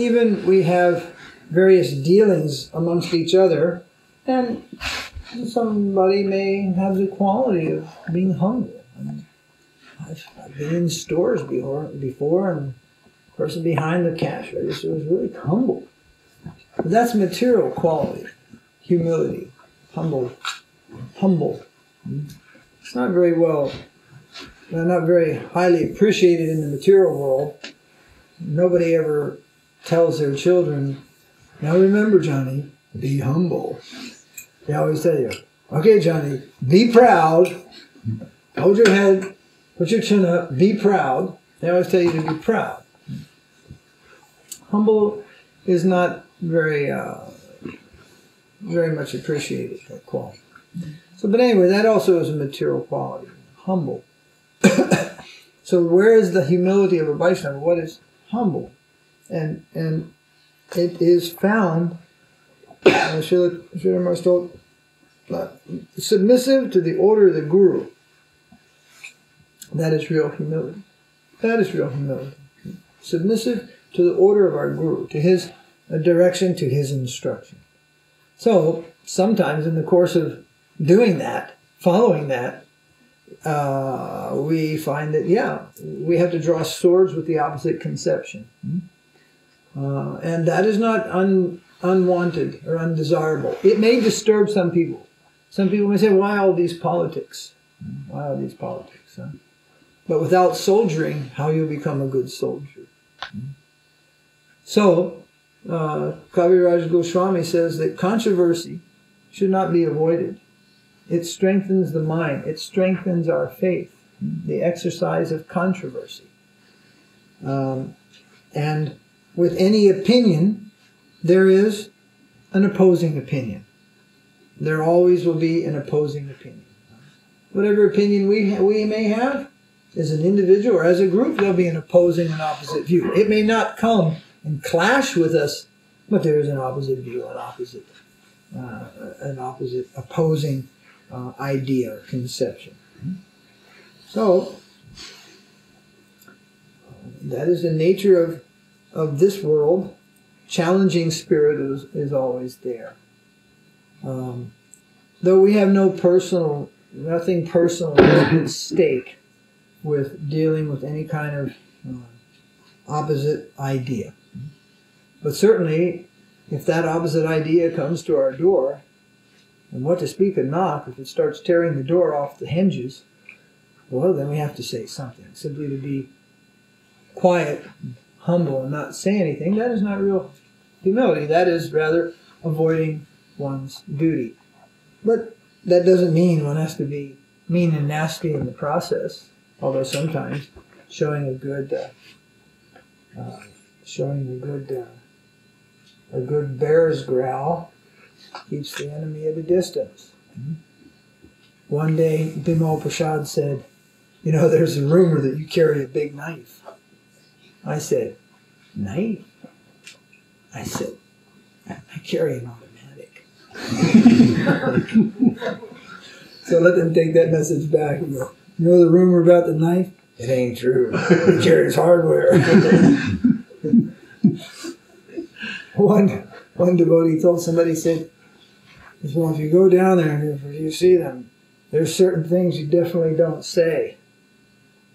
even we have various dealings amongst each other, and somebody may have the quality of being humble. I've been in stores before, and the person behind the cash register was really humble. But that's material quality, humility, humble. It's not very not very highly appreciated in the material world. Nobody ever tells their children, now remember, Johnny, be humble. They always tell you, okay, Johnny, be proud, hold your head, put your chin up, be proud. They always tell you to be proud. Humble is not very much appreciated, that quality. So, but anyway, that also is a material quality, humble. So where is the humility of a Vaishnava? What is humble? And it is found, Śrīla Mahārāja told, submissive to the order of the Guru. That is real humility. That is real humility. Submissive to the order of our Guru, to his direction, to his instruction. So sometimes in the course of doing that, following that, we find that, we have to draw swords with the opposite conception. And that is not unwanted or undesirable. It may disturb some people. Some people may say, why all these politics? Why all these politics? Huh? But without soldiering, how you become a good soldier? So, Kaviraj Goswami says that controversy should not be avoided. It strengthens the mind. It strengthens our faith. The exercise of controversy. And with any opinion, there is an opposing opinion. There always will be an opposing opinion. Whatever opinion we may have, as an individual or as a group, there'll be an opposing and opposite view. It may not come and clash with us, but there is an opposite view, an opposite opposing idea or conception. So, that is the nature of this world. Challenging spirit is always there. Though we have nothing personal at stake with dealing with any kind of opposite idea. But certainly, if that opposite idea comes to our door, and what to speak of knock, if it starts tearing the door off the hinges, well, then we have to say something. Simply to be quiet, humble, and not say anything, that is not real humility. That is rather avoiding one's duty. But that doesn't mean one has to be mean and nasty in the process, although sometimes showing a good bear's growl keeps the enemy at a distance. One day, Bimal Prasad said, there's a rumor that you carry a big knife. I said, knife? I said, I carry an automatic. So let them take that message back and go, the rumor about the knife? It ain't true. He carries hardware. One devotee told somebody, said, well, if you go down there and if you see them, there's certain things you definitely don't say.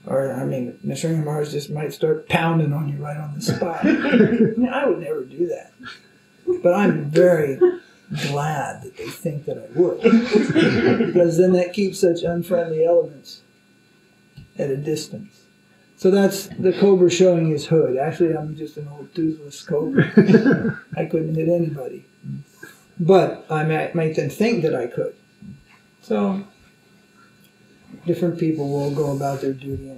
Or, Narasingha Maharaja just might start pounding on you right on the spot. I would never do that. But I'm very glad that they think that I would. Because then that keeps such unfriendly elements at a distance. So that's the cobra showing his hood. Actually, I'm just an old toothless cobra. I couldn't hit anybody. But I might make them think that I could. So different people will go about their duty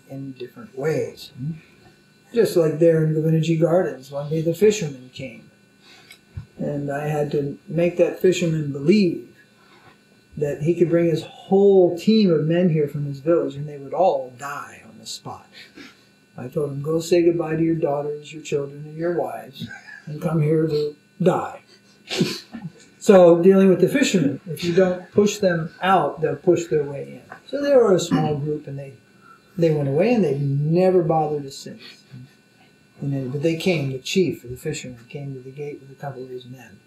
in different ways. Just like there in Govindji Gardens, one day the fisherman came. And I had to make that fisherman believe that he could bring his whole team of men here from his village and they would all die on the spot. I told him, go say goodbye to your daughters, your children, and your wives, and come here to die. So, dealing with the fishermen, if you don't push them out, they'll push their way in. So they were a small group, and they went away, and they've never bothered us since. And then, but they came, the chief of the fishermen came to the gate with a couple of his men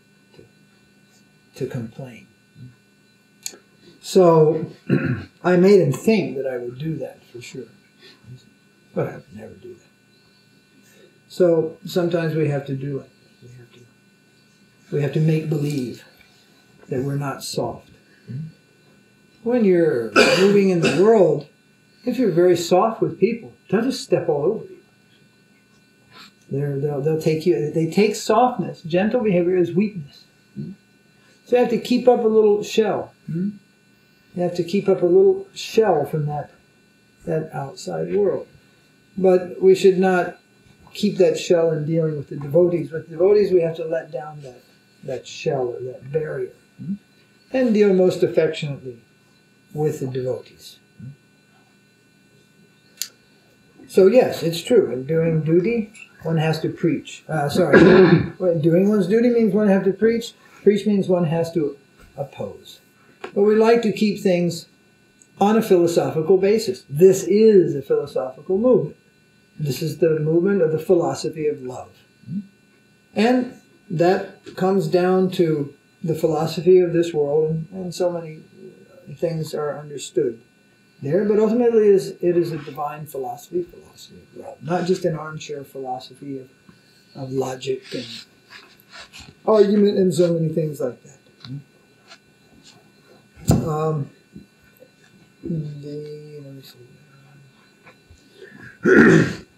to complain. So I made him think that I would do that for sure. But I would never do that. So sometimes we have to do it. We have to make believe that we're not soft. When you're moving in the world, if you're very soft with people, they'll just step all over you. They'll take you. They take softness, gentle behavior as weakness. So you have to keep up a little shell. You have to keep up a little shell from that outside world. But we should not keep that shell in dealing with the devotees. With devotees, we have to let down that shell or that barrier and deal most affectionately with the devotees. So yes, it's true. In doing duty, one has to preach. Doing one's duty means one has to preach. Preach means one has to oppose. But we like to keep things on a philosophical basis. This is a philosophical movement. This is the movement of the philosophy of love. And that comes down to the philosophy of this world, and so many things are understood there. But ultimately it is a divine philosophy of love. Not just an armchair philosophy of logic and argument and so many things like that. Let me see.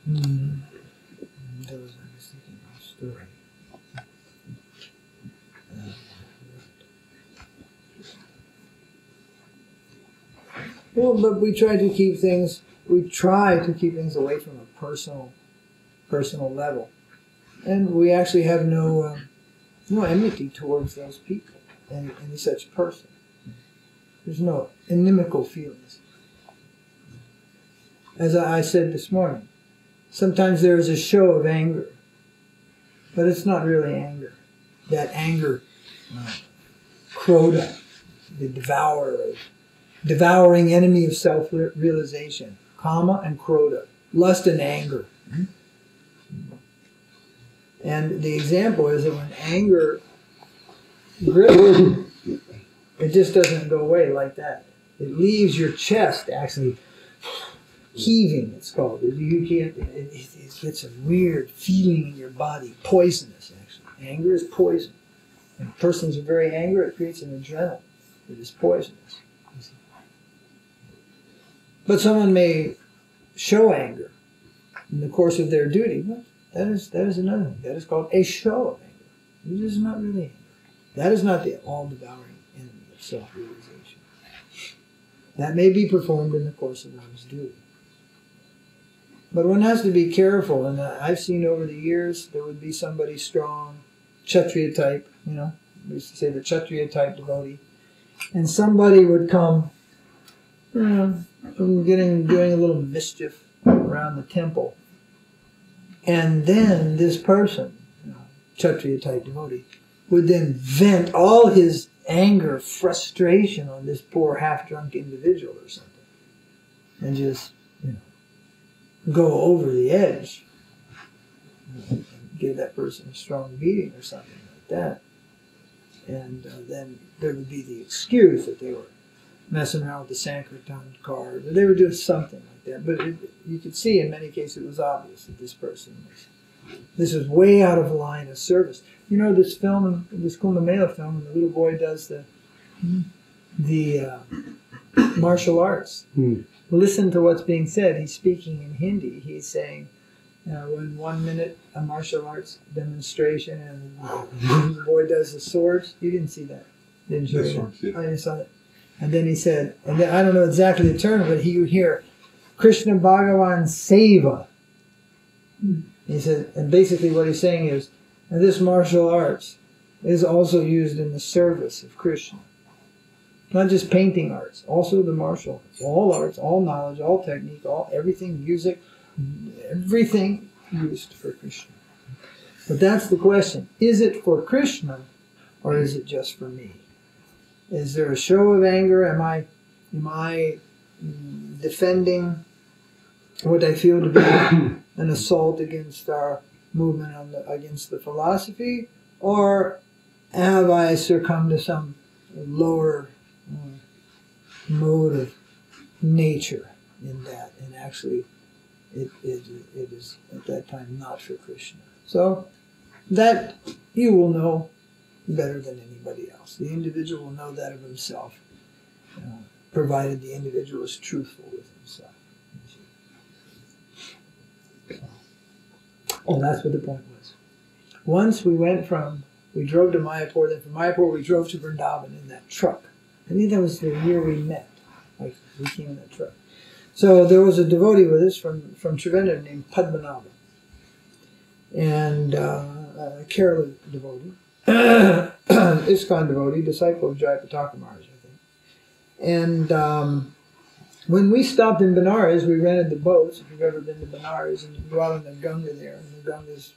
I was thinking of a story. Well, but we try to keep things away from a personal level. And we actually have no enmity towards those people, any such person. There's no inimical feelings. As I said this morning, sometimes there is a show of anger, but it's not really anger. That anger, Kṛṣṇa, the devouring enemy of self-realization, kama and Kṛṣṇa, lust and anger. And the example is that when anger grips, it just doesn't go away like that. It leaves your chest actually heaving, it's called. You can't, it gets a weird feeling in your body, poisonous actually. Anger is poison. When persons are very angry, it creates an adrenaline that is poisonous. But someone may show anger in the course of their duty. Well, that is another thing. That is called a show of anger. This is not really anger. That is not the all-devouring enemy of self-realization. That may be performed in the course of one's duty. But one has to be careful, and I've seen over the years, there would be somebody strong, Kshatriya type, we used to say the Kshatriya type devotee, and somebody would come, doing a little mischief around the temple, and then this person, Kshatriya type devotee, would then vent all his anger, frustration on this poor half-drunk individual or something, and just, go over the edge, give that person a strong beating or something like that. And then there would be the excuse that they were messing around with the Sankirtan card, or they were doing something like that. But you could see in many cases it was obvious that this was way out of line of service. This film, this Kumbh Mela film, and the little boy does the martial arts. Listen to what's being said. He's speaking in Hindi. He's saying, in 1 minute, a martial arts demonstration, and the boy does the swords. You didn't see that, didn't you? I didn't saw it. And then he said, and then, I don't know exactly the term, but you hear, Kṛṣṇa Bhagavan Seva. He said, and basically what he's saying is, and this martial arts is also used in the service of Kṛṣṇa. Not just painting arts, also the martial arts, all knowledge, all technique, everything, music, everything used for Kṛṣṇa. But that's the question. Is it for Kṛṣṇa or is it just for me? Is there a show of anger? Am I defending what I feel to be an assault against our movement against the philosophy, or have I succumbed to some lower mode of nature in that, and actually it is at that time not for Krishna. So that you will know better than anybody else. The individual will know that of himself, provided the individual is truthful with himself. Oh, that's what the point was. Once we drove to Mayapur, then from Mayapur we drove to Vrindavan in that truck. I think that was the year we met. Like, we came in that truck. So there was a devotee with us from Trivandrum named Padmanabha. And a Kerala devotee. ISKCON devotee, disciple of Jayapataka Maharaj, I think. And when we stopped in Benares, we rented the boats. If you've ever been to Benares, and you go out on the Ganga there, and the Ganga is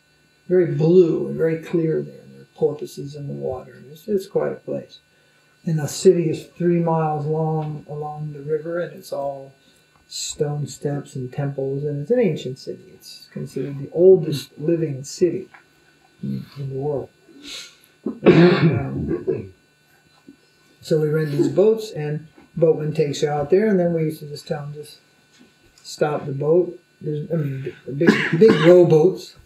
very blue and very clear there, and there are porpoises in the water. It's quite a place. And the city is 3 miles long along the river, and it's all stone steps and temples, and it's an ancient city. It's considered the oldest living city in the world. And, so we rent these boats, and boatman takes you out there, and then we used to just tell him, just stop the boat. There's big rowboats,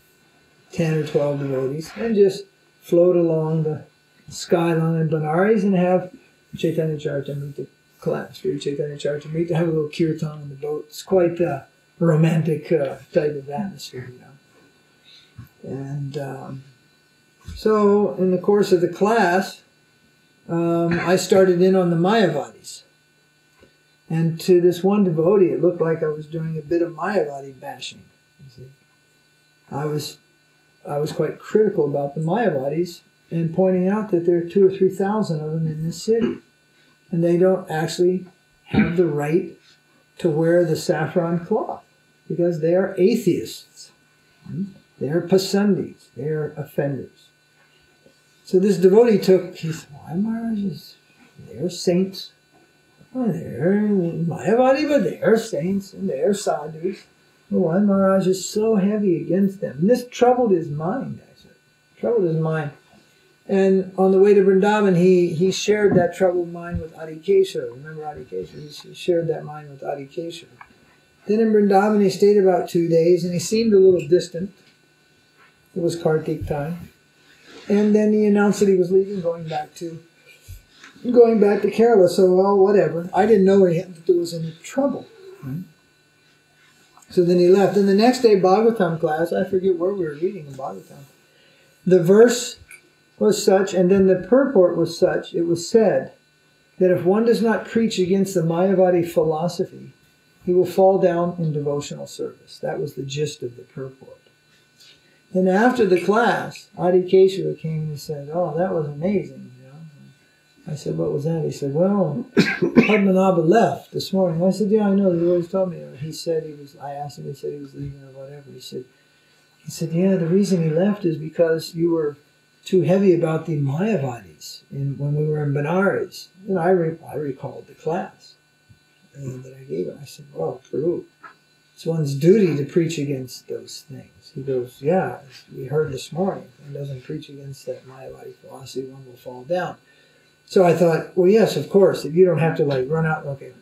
10 or 12 devotees, and just float along the skyline in Benares and have Chaitanya Charitamrita class, for Chaitanya Charitamrita, have a little kirtan on the boat. It's quite a romantic type of atmosphere, you know. And so in the course of the class, I started in on the Māyāvādis. And to this one devotee, it looked like I was doing a bit of Māyāvādi bashing. You see, I was quite critical about the Māyāvādis and pointing out that there are 2,000 or 3,000 of them in this city, and they don't actually have the right to wear the saffron cloth because they are atheists. They are pasandis. They are offenders. So this devotee he said, why Maharajas? They're saints. Well, they're Mayavadi, but they're saints and they're sadhus. Why Maharaj is so heavy against them? And this troubled his mind, I said. Troubled his mind. And on the way to Vrindavan, he shared that troubled mind with Adikesha. Remember Adikesha? He shared that mind with Adikesha. Then in Vrindavan, he stayed about 2 days, and he seemed a little distant. It was Kartik time. And then he announced that he was leaving, going back to Kerala. So, well, whatever. I didn't know that there was any trouble. Right? So then he left. Then the next day, Bhagavatam class, I forget where we were reading in Bhagavatam. The verse was such, and then the purport was such, it was said that if one does not preach against the Mayavadi philosophy, he will fall down in devotional service. That was the gist of the purport. Then after the class, Adi Keshava came and said, oh, that was amazing. You know? I said, what was that? He said, well, Padmanabha left this morning. I said, yeah, I know. He always told me. I asked him, he said he was leaving or whatever. He said, yeah, the reason he left is because you were too heavy about the Mayavadis when we were in Benares. And I recalled the class that I gave him. I said, well, true. It's one's duty to preach against those things. He goes, yeah, we heard this morning. If one doesn't preach against that Mayavadi philosophy, one will fall down. So I thought, well, yes, of course. If you don't have to run out, okay,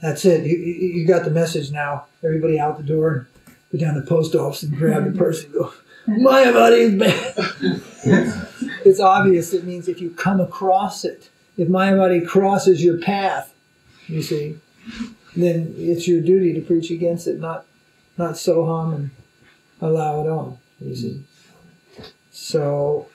that's it. You got the message now. Everybody out the door and go down to the post office and grab the purse and go, Mayavadi is bad. It's obvious. It means if you come across it, if Mayavadi crosses your path, you see, then it's your duty to preach against it, not soham and allow it on, you see. So,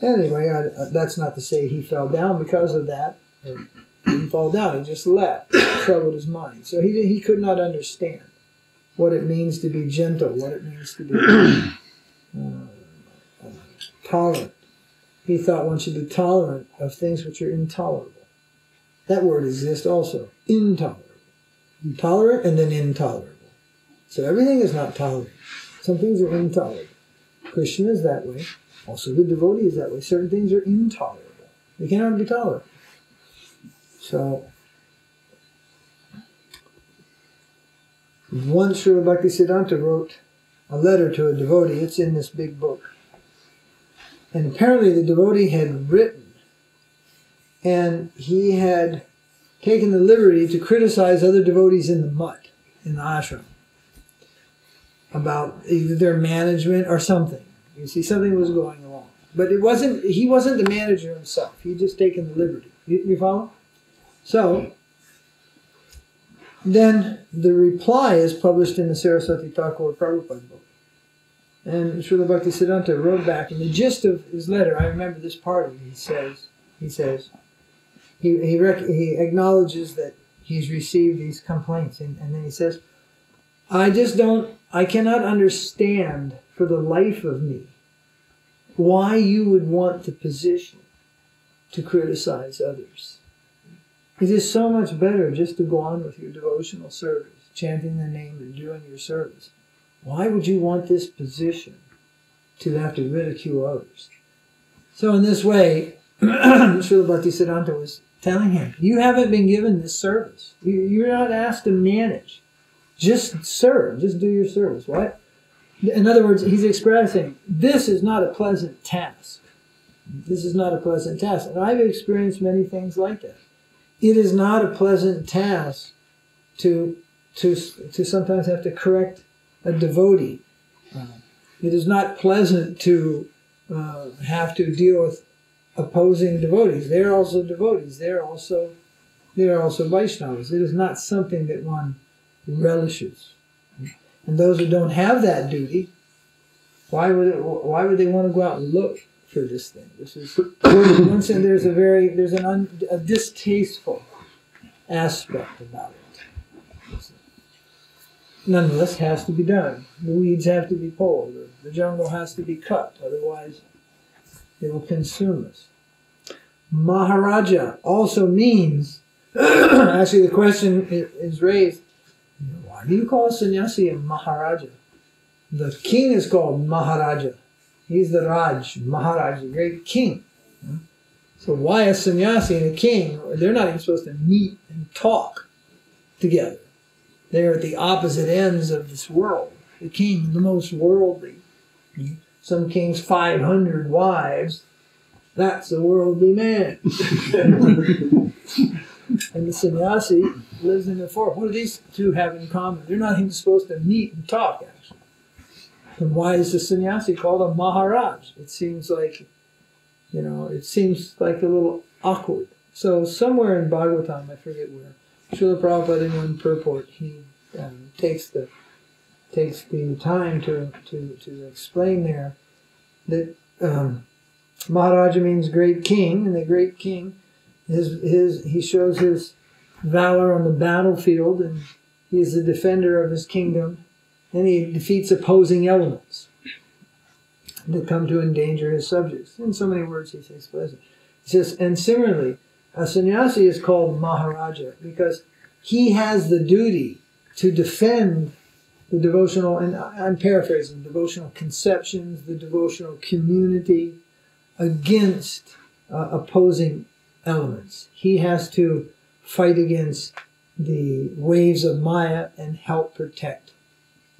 anyway, that's not to say he fell down because of that. He didn't fall down, he just left. It troubled his mind. So he could not understand what it means to be gentle, what it means to be tolerant. He thought one should be tolerant of things which are intolerable. That word exists also, intolerable. Tolerant and then intolerable. So everything is not tolerant. Some things are intolerable. Krishna is that way. Also the devotee is that way. Certain things are intolerable. They cannot be tolerant. So, Once Śrīla Bhaktisiddhanta wrote a letter to a devotee. It's in this big book. And apparently the devotee had written, and he had taken the liberty to criticize other devotees in the mutt, in the ashram, about either their management or something. You see, something was going along. But he wasn't the manager himself. He'd just taken the liberty. You follow? So, then the reply is published in the Saraswati Thakur Prabhupada book. And Śrīla Bhaktisiddhanta wrote back, and the gist of his letter, I remember this part of it, he acknowledges that he's received these complaints, and then he says, I cannot understand for the life of me why you would want the position to criticize others. It is so much better just to go on with your devotional service, chanting the name and doing your service. Why would you want this position to have to ridicule others? So in this way, Śrīla Bhaktisiddhanta was telling him, you haven't been given this service. You're not asked to manage. Just serve. Just do your service. What? In other words, he's expressing, this is not a pleasant task. This is not a pleasant task. And I've experienced many things like that. It is not a pleasant task to sometimes have to correct a devotee. It is not pleasant to have to deal with opposing devotees. They're also devotees. They're also Vaishnavas. It is not something that one relishes. And those who don't have that duty, why would they want to go out and look for this thing? This is there's a distasteful aspect about it. Nonetheless, it has to be done. The weeds have to be pulled, or the jungle has to be cut, otherwise it will consume us. Maharaja also means, actually the question is raised, why do you call a sannyāsī a Maharaja? The king is called Maharaja. He's the Raj, Maharaj, the great king. So why a sannyāsī and a king? They're not even supposed to meet and talk together. They're at the opposite ends of this world. The king, the most worldly. Some king's 500 wives. That's a worldly man. And the sannyāsī lives in the forest. What do these two have in common? They're not even supposed to meet and talk, actually. And why is the sannyāsī called a Maharaj? It seems like, a little awkward. So somewhere in Bhagavatam, I forget where, Srila Prabhupada in one purport, he takes the time to explain there that Maharaja means great king, and the great king, he shows his valor on the battlefield, and he is the defender of his kingdom, and he defeats opposing elements that come to endanger his subjects. In so many words, he explains it. He says, and similarly, a sannyāsī is called Maharaja because he has the duty to defend the devotional, and I'm paraphrasing, devotional conceptions, the devotional community against opposing elements. He has to fight against the waves of Maya and help protect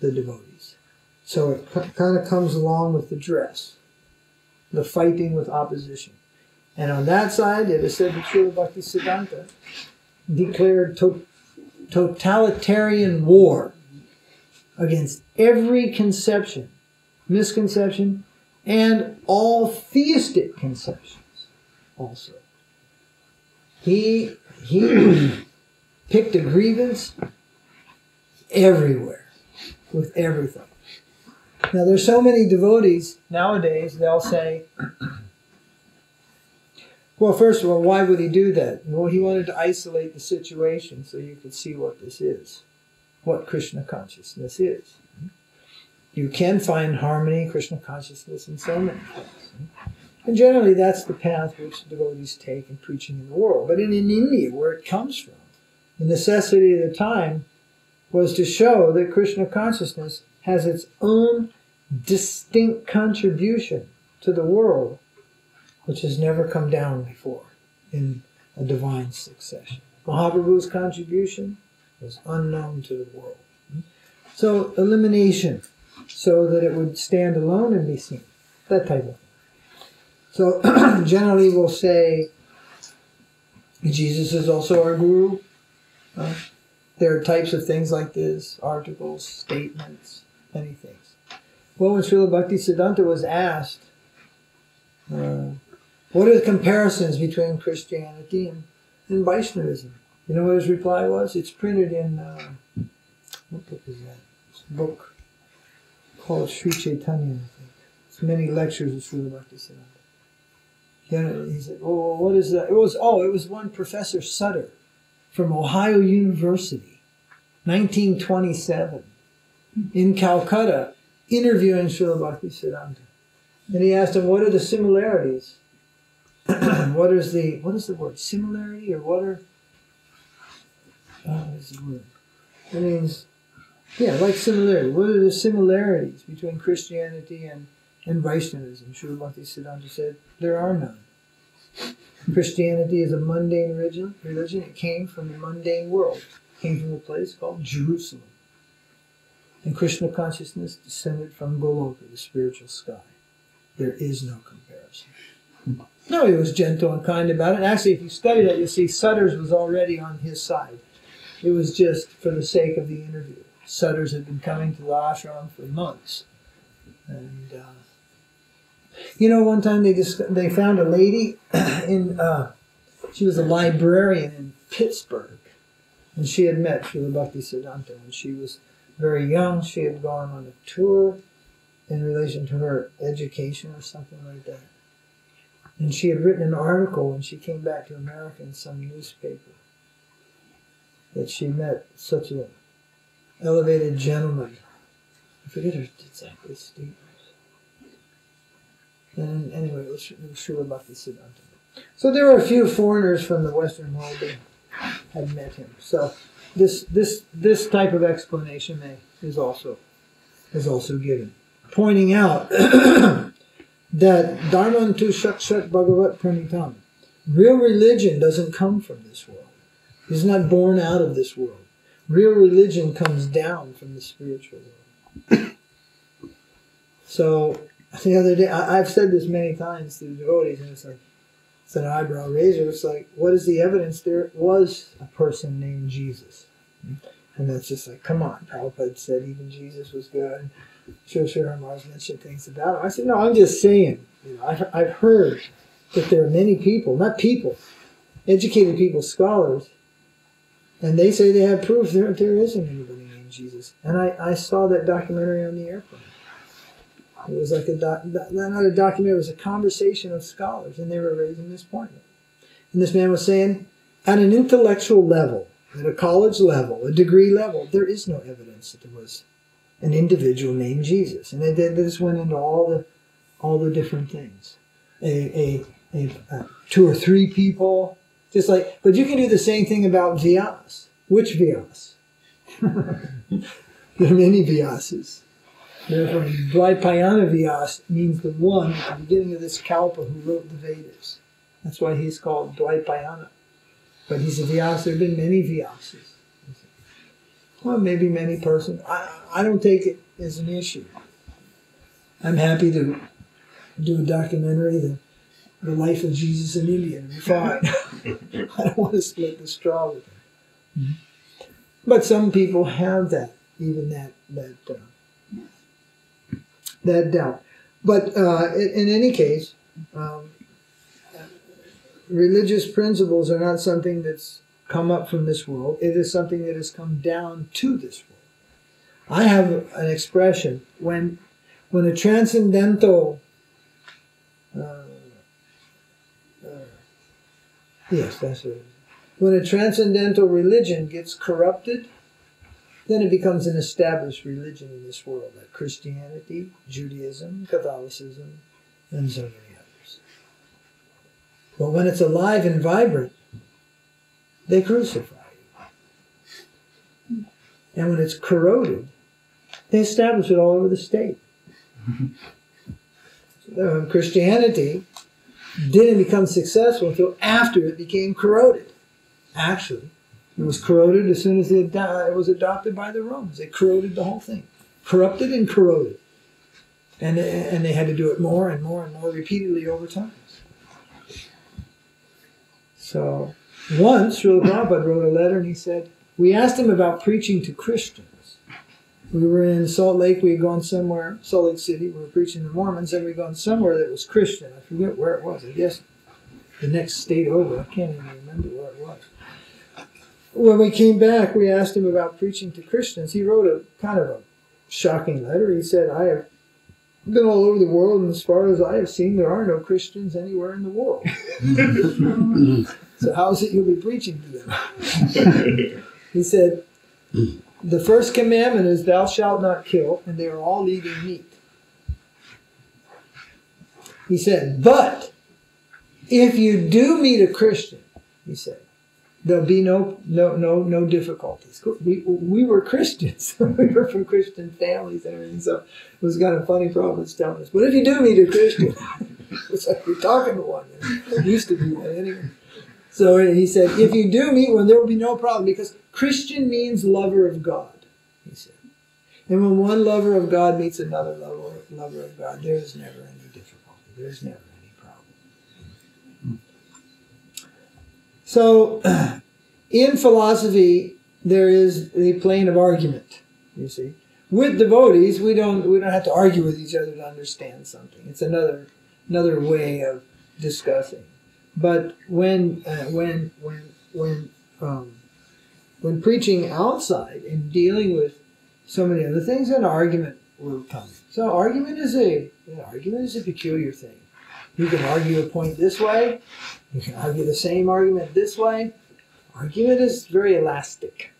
the devotees. So it kind of comes along with the dress, the fighting with opposition. And on that side, it is said that Śrīla Bhaktisiddhanta declared totalitarian war against every conception, misconception, and all theistic conceptions also. He picked a grievance everywhere with everything. Now there's so many devotees nowadays, they'll say, well, first of all, why would he do that? Well, he wanted to isolate the situation so you could see what this is, what Kṛṣṇa consciousness is. You can find harmony, Kṛṣṇa consciousness in so many things. And generally that's the path which devotees take in preaching in the world. But in India, where it comes from, the necessity of the time was to show that Kṛṣṇa consciousness has its own distinct contribution to the world, which has never come down before in a divine succession. Mahaprabhu's contribution was unknown to the world. So elimination, so that it would stand alone and be seen. That type of thing. So generally we'll say Jesus is also our guru. There are types of things like this, articles, statements, many things. Well, when Śrīla Bhaktisiddhanta was asked, what are the comparisons between Christianity and Vaishnavism? You know what his reply was? It's printed in, what book is that? It's a book called Sri Chaitanya, I think. It's many lectures of Śrīla Bhaktisiddhanta. He said, oh, what is that? It was one Professor Sutter from Ohio University, 1927, in Calcutta, interviewing Śrīla Bhaktisiddhanta. And he asked him, what are the similarities? what is the word? Similarity, or what is the word? It means, like similarity. What are the similarities between Christianity and Vaishnavism? Śrīla Bhaktisiddhanta said, there are none. Christianity is a mundane religion. It came from the mundane world. It came from a place called Jerusalem. And Kṛṣṇa consciousness descended from Goloka, the spiritual sky. There is no comparison. No, he was gentle and kind about it. And actually, if you study that, you'll see Sutter's was already on his side. It was just for the sake of the interview. Sutter's had been coming to the ashram for months. And, one time they found a lady she was a librarian in Pittsburgh. And she had met Śrīla Bhaktisiddhanta when she was very young. She had gone on a tour in relation to her education or something like that. And she had written an article when she came back to America in some newspaper that she met such an elevated gentleman. I forget her exactly statement. And anyway, it was Śrīla Bhaktisiddhanta. So there were a few foreigners from the Western world that had met him. So this type of explanation is also given, pointing out that Dharmantu Shakshat Bhagavat Pranitam. Real religion doesn't come from this world. It's not born out of this world. Real religion comes down from the spiritual world. So the other day, I've said this many times to the devotees, and it's like, it's an eyebrow raiser. It's like, what is the evidence there was a person named Jesus? And that's just like, come on. Prabhupada said even Jesus was good. Śrīla Mahārāja mentioned things about him. I said, no, I'm just saying. I've heard that there are many people, not people, educated people, scholars, and they say they have proof there isn't anybody named Jesus. And I saw that documentary on the airplane. It was like not a documentary, it was a conversation of scholars, and they were raising this point. And this man was saying, at an intellectual level, at a college level, a degree level, there is no evidence that there was an individual named Jesus. And they just went into all the different things. 2 or 3 people, just like, but you can do the same thing about Vyas. Which Vyas? There are many Vyasas. Therefore, Dvaipayana Vyas means the one at the beginning of this Kalpa who wrote the Vedas. That's why he's called Dvaipayana. But he's a Vyasa. There have been many Vyasas. Well, maybe many persons. I don't take it as an issue. I'm happy to do a documentary, the life of Jesus in India, and be fine. I don't want to split the straw with him. But some people have that doubt. But in any case, religious principles are not something that's come up from this world. It is something that has come down to this world. I have an expression, when a transcendental when a transcendental religion gets corrupted, then it becomes an established religion in this world, like Christianity, Judaism, Catholicism, and so many others. But when it's alive and vibrant, they crucify you. And when it's corroded, they establish it all over the state. Christianity didn't become successful until after it became corroded. Actually, It was corroded as soon as it was adopted by the Romans. They corroded the whole thing. Corrupted and corroded. And they had to do it more and more and more repeatedly over time. So once Śrīla Prabhupada wrote a letter and he said, we asked him about preaching to Christians. We were in Salt Lake, we had gone somewhere, Salt Lake City, we were preaching to Mormons, and we had gone somewhere that was Christian. I forget where it was. I guess the next state over. I can't even remember where it was. When we came back, we asked him about preaching to Christians. He wrote a kind of a shocking letter. He said, I have been all over the world, and as far as I have seen, there are no Christians anywhere in the world. So how is it you'll be preaching to them? He said, the first commandment is, thou shalt not kill, and they are all eating meat. He said, but if you do meet a Christian, he said, there'll be no difficulties. We were Christians. We were from Christian families and everything, so it was kind of funny Prophets telling us. But if you do meet a Christian, it's like you're talking to one. It used to be one anyway. So he said, if you do meet one, there will be no problem, because Christian means lover of God, he said. And when one lover of God meets another lover of God, there is never any difficulty. There is never any problem. So, in philosophy, there is the plane of argument, you see. With devotees, we don't have to argue with each other to understand something. It's another way of discussing. But when preaching outside and dealing with so many other things, an argument will come. So argument is a peculiar thing. You can argue a point this way. You can argue the same argument this way. Argument is very elastic.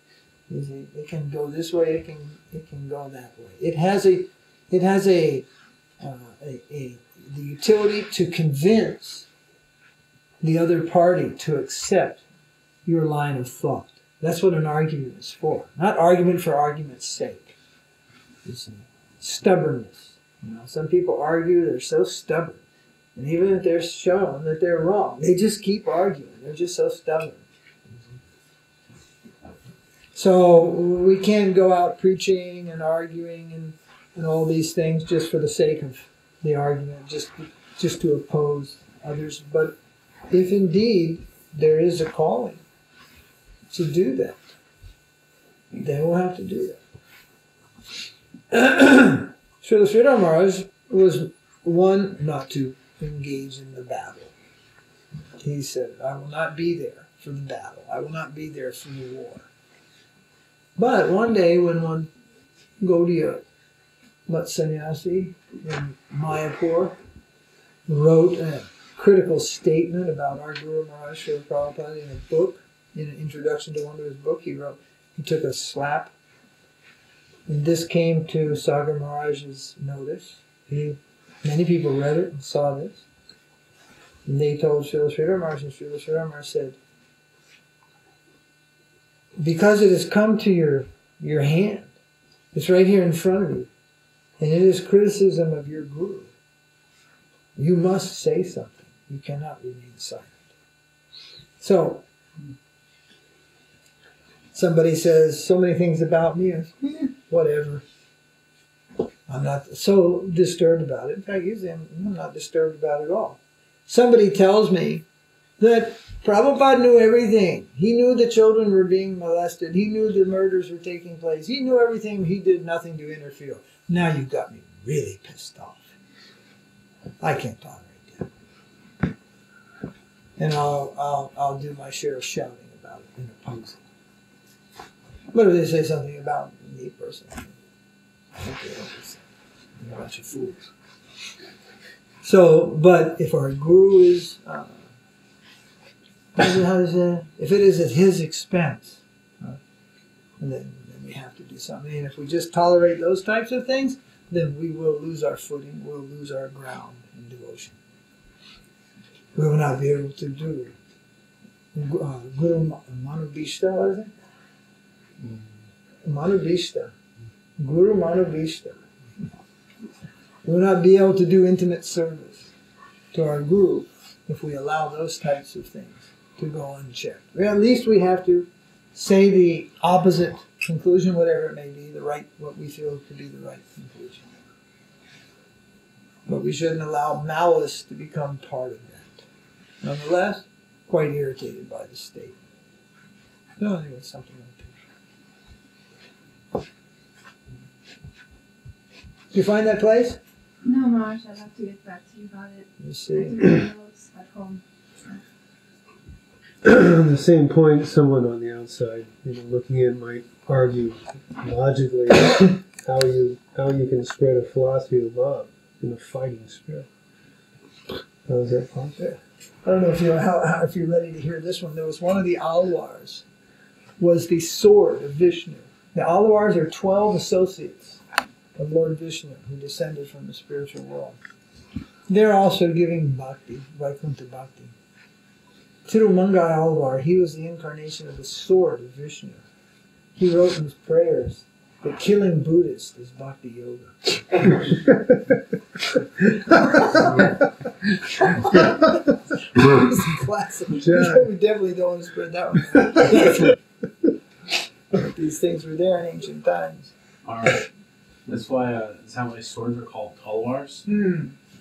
It can go this way. It can go that way. It has the utility to convince the other party to accept your line of thought. That's what an argument is for. Not argument for argument's sake. It's stubbornness. Some people argue, they're so stubborn. And even if they're shown that they're wrong, they just keep arguing. They're just so stubborn. So we can't go out preaching and arguing and all these things just for the sake of the argument, just to oppose others. But if indeed there is a calling to do that, then we'll have to do that. Śrīla Maharaj was one not to engage in the battle. He said, I will not be there for the battle. I will not be there for the war. But one day when one Gaudiya sannyāsī in Mayapur wrote a critical statement about our Guru Maharaj Śrīla Prabhupada in a book, in an introduction to one of his books, he took a slap. And this came to Sagar Maharaj's notice. Many people read it and saw this. And they told Śrīla Maharaj, and Śrīla Maharaj said, because it has come to your hand, it's right here in front of you, and it is criticism of your Guru, you must say something. You cannot remain silent. So, somebody says so many things about me, whatever. I'm not so disturbed about it. In fact, usually I'm not disturbed about it at all. Somebody tells me that Prabhupada knew everything. He knew the children were being molested. He knew the murders were taking place. He knew everything. He did nothing to interfere. Now you've got me really pissed off. I can't tolerate that. And I'll do my share of shouting about it and opposing. But if they say something about me personally, okay, you're a bunch of fools. So, but if our Guru is, if it is at his expense, then we have to do something. And if we just tolerate those types of things, then we will lose our footing, we'll lose our ground in devotion. We will not be able to do Guru Manubhishta, what is it? Manubhishta. Guru Manubhishta. We will not be able to do intimate service to our Guru if we allow those types of things to go unchecked. Well, at least we have to say the opposite conclusion, whatever it may be, what we feel to be the right conclusion. But we shouldn't allow malice to become part of that. Nonetheless, quite irritated by the state. So anyway, something like that. Did you find that place? No, Maharaj, I'll have to get back to you about it. You see. I have to read notes at home. On the same point, someone on the outside, looking in, might argue logically how you can spread a philosophy of love in a fighting spirit. How is that possible? I don't know if you're ready to hear this one. There was one of the Alwars, was the sword of Vishnu. The Alwars are 12 associates of Lord Vishnu who descended from the spiritual world. They're also giving bhakti, Vaikuntha bhakti. Tirumangai Alvar, he was the incarnation of the sword of Vishnu. He wrote in his prayers that killing Buddhists is bhakti yoga. It's classic. We definitely don't want to spread that one. But these things were there in ancient times. Alright. That's why, is that why swords are called talwars?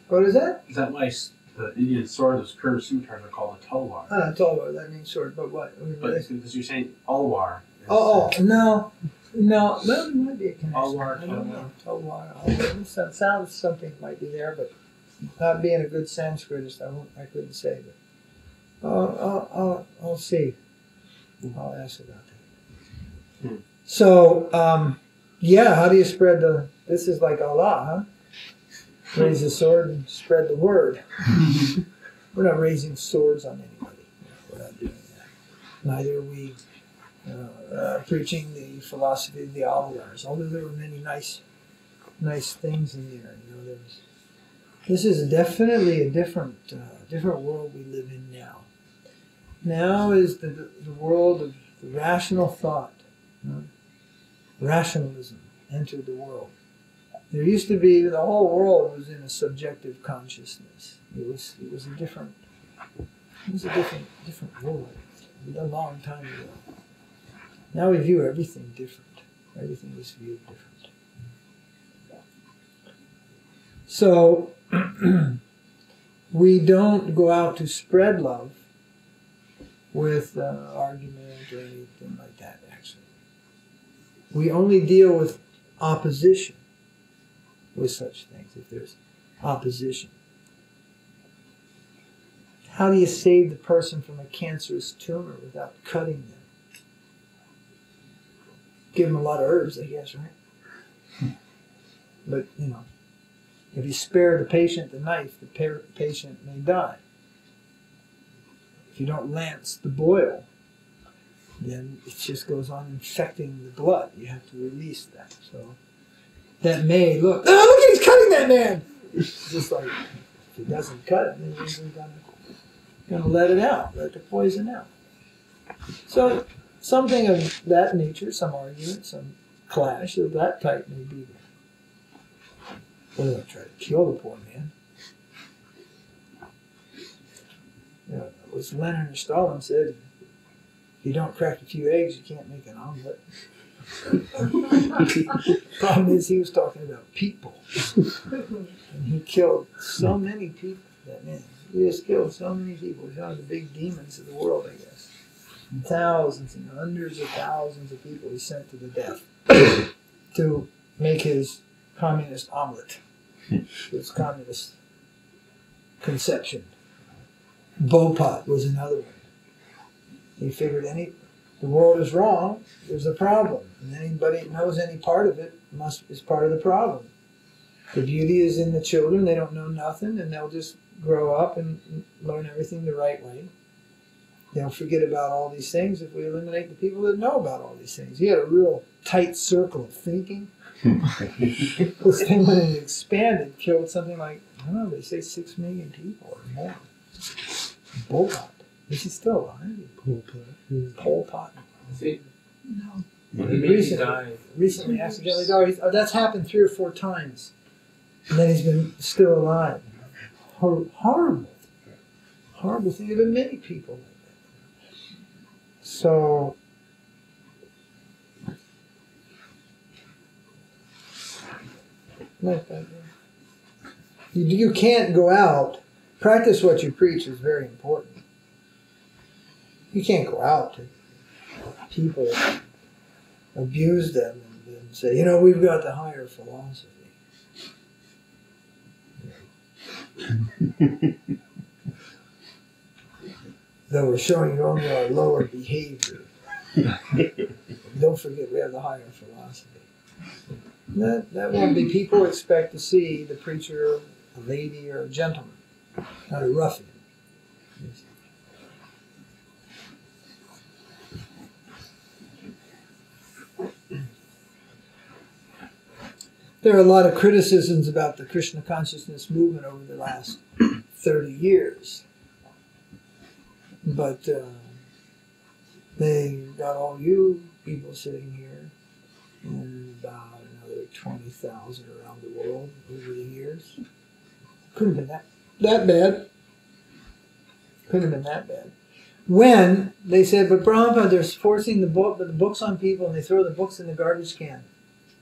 What is that? Is that why the Indian sword, those curved scimitars, are called a talwar? Talwar, that means sword, but what? But because you're saying alwar. No, well, there might be a connection. Alwar, I don't know. Talwar. Sounds something might be there, but not being a good Sanskritist, I couldn't say. But I'll see. I'll ask about that. So, how do you spread this is like Allah, huh? Raise the sword and spread the word. We're not raising swords on anybody. We're not doing that. Neither are we preaching the philosophy of the Alwars, although there were many nice things in there. This is definitely a different world we live in now. Now is the world of the rational thought. Rationalism entered the world. There used to be, the whole world was in a subjective consciousness. It was a different world, a long time ago. Now we view everything different. Everything is viewed different. So, we don't go out to spread love with argument or anything like that, actually. We only deal with opposition with such things, if there's opposition. How do you save the person from a cancerous tumor without cutting them? Give them a lot of herbs, I guess, right? But, if you spare the patient the knife, the patient may die. If you don't lance the boil, then it just goes on infecting the blood. You have to release that. So that may look, look, he's cutting that man! It's just like, if he doesn't cut it, then he's going to let it out, let the poison out. So something of that nature, some argument, some clash of that type may be there. Well, they'll try to kill the poor man. It was Lenin or Stalin said, if you don't crack a few eggs, you can't make an omelet. Problem is, he was talking about people. And he killed so many people, that man. He just killed so many people. He's one of the big demons of the world, I guess. And thousands and hundreds of thousands of people he sent to the death to make his communist omelet, his communist conception. Bopot was another one. He figured the world is wrong, there's a problem. And anybody that knows any part of it is part of the problem. The beauty is in the children, they don't know nothing, and they'll just grow up and learn everything the right way. They'll forget about all these things if we eliminate the people that know about all these things. He had a real tight circle of thinking. This thing, when it expanded, killed something like, I don't know, they say 6 million people or more. Pol Pot. Is he still alive? Pol Pot. See? No. Recently accidentally died. That's happened 3 or 4 times. And then he's been still alive. Horrible. Horrible thing. There have been many people like that. So, Like that. You can't go out. Practice what you preach is very important. You can't go out to people, abuse them, and say, we've got the higher philosophy. Though we're showing you only our lower behavior. Don't forget we have the higher philosophy. That won't be. People expect to see the preacher, a lady, or a gentleman, not a ruffian. There are a lot of criticisms about the Krishna consciousness movement over the last 30 years. But they got all you people sitting here and about another 20,000 around the world over the years. Couldn't have been that bad. Couldn't have been that bad. When they said, but Prabhupada, they're forcing the books on people and they throw the books in the garbage can.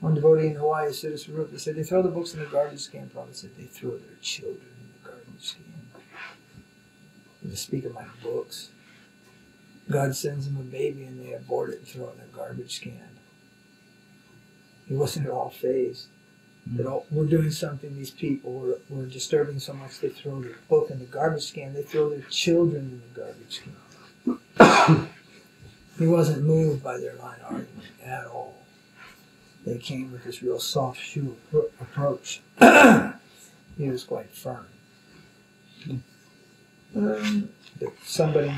One devotee in Hawaii said, they said, they throw the books in the garbage can. Prabhupada said, they throw their children in the garbage can. To speak of my books. God sends them a baby and they abort it and throw it in a garbage can. He wasn't at all fazed. We're doing something, these people were disturbing so much they throw their book in the garbage can. They throw their children in the garbage can. He wasn't moved by their line of argument at all. They came with this real soft shoe approach. He was quite firm. Somebody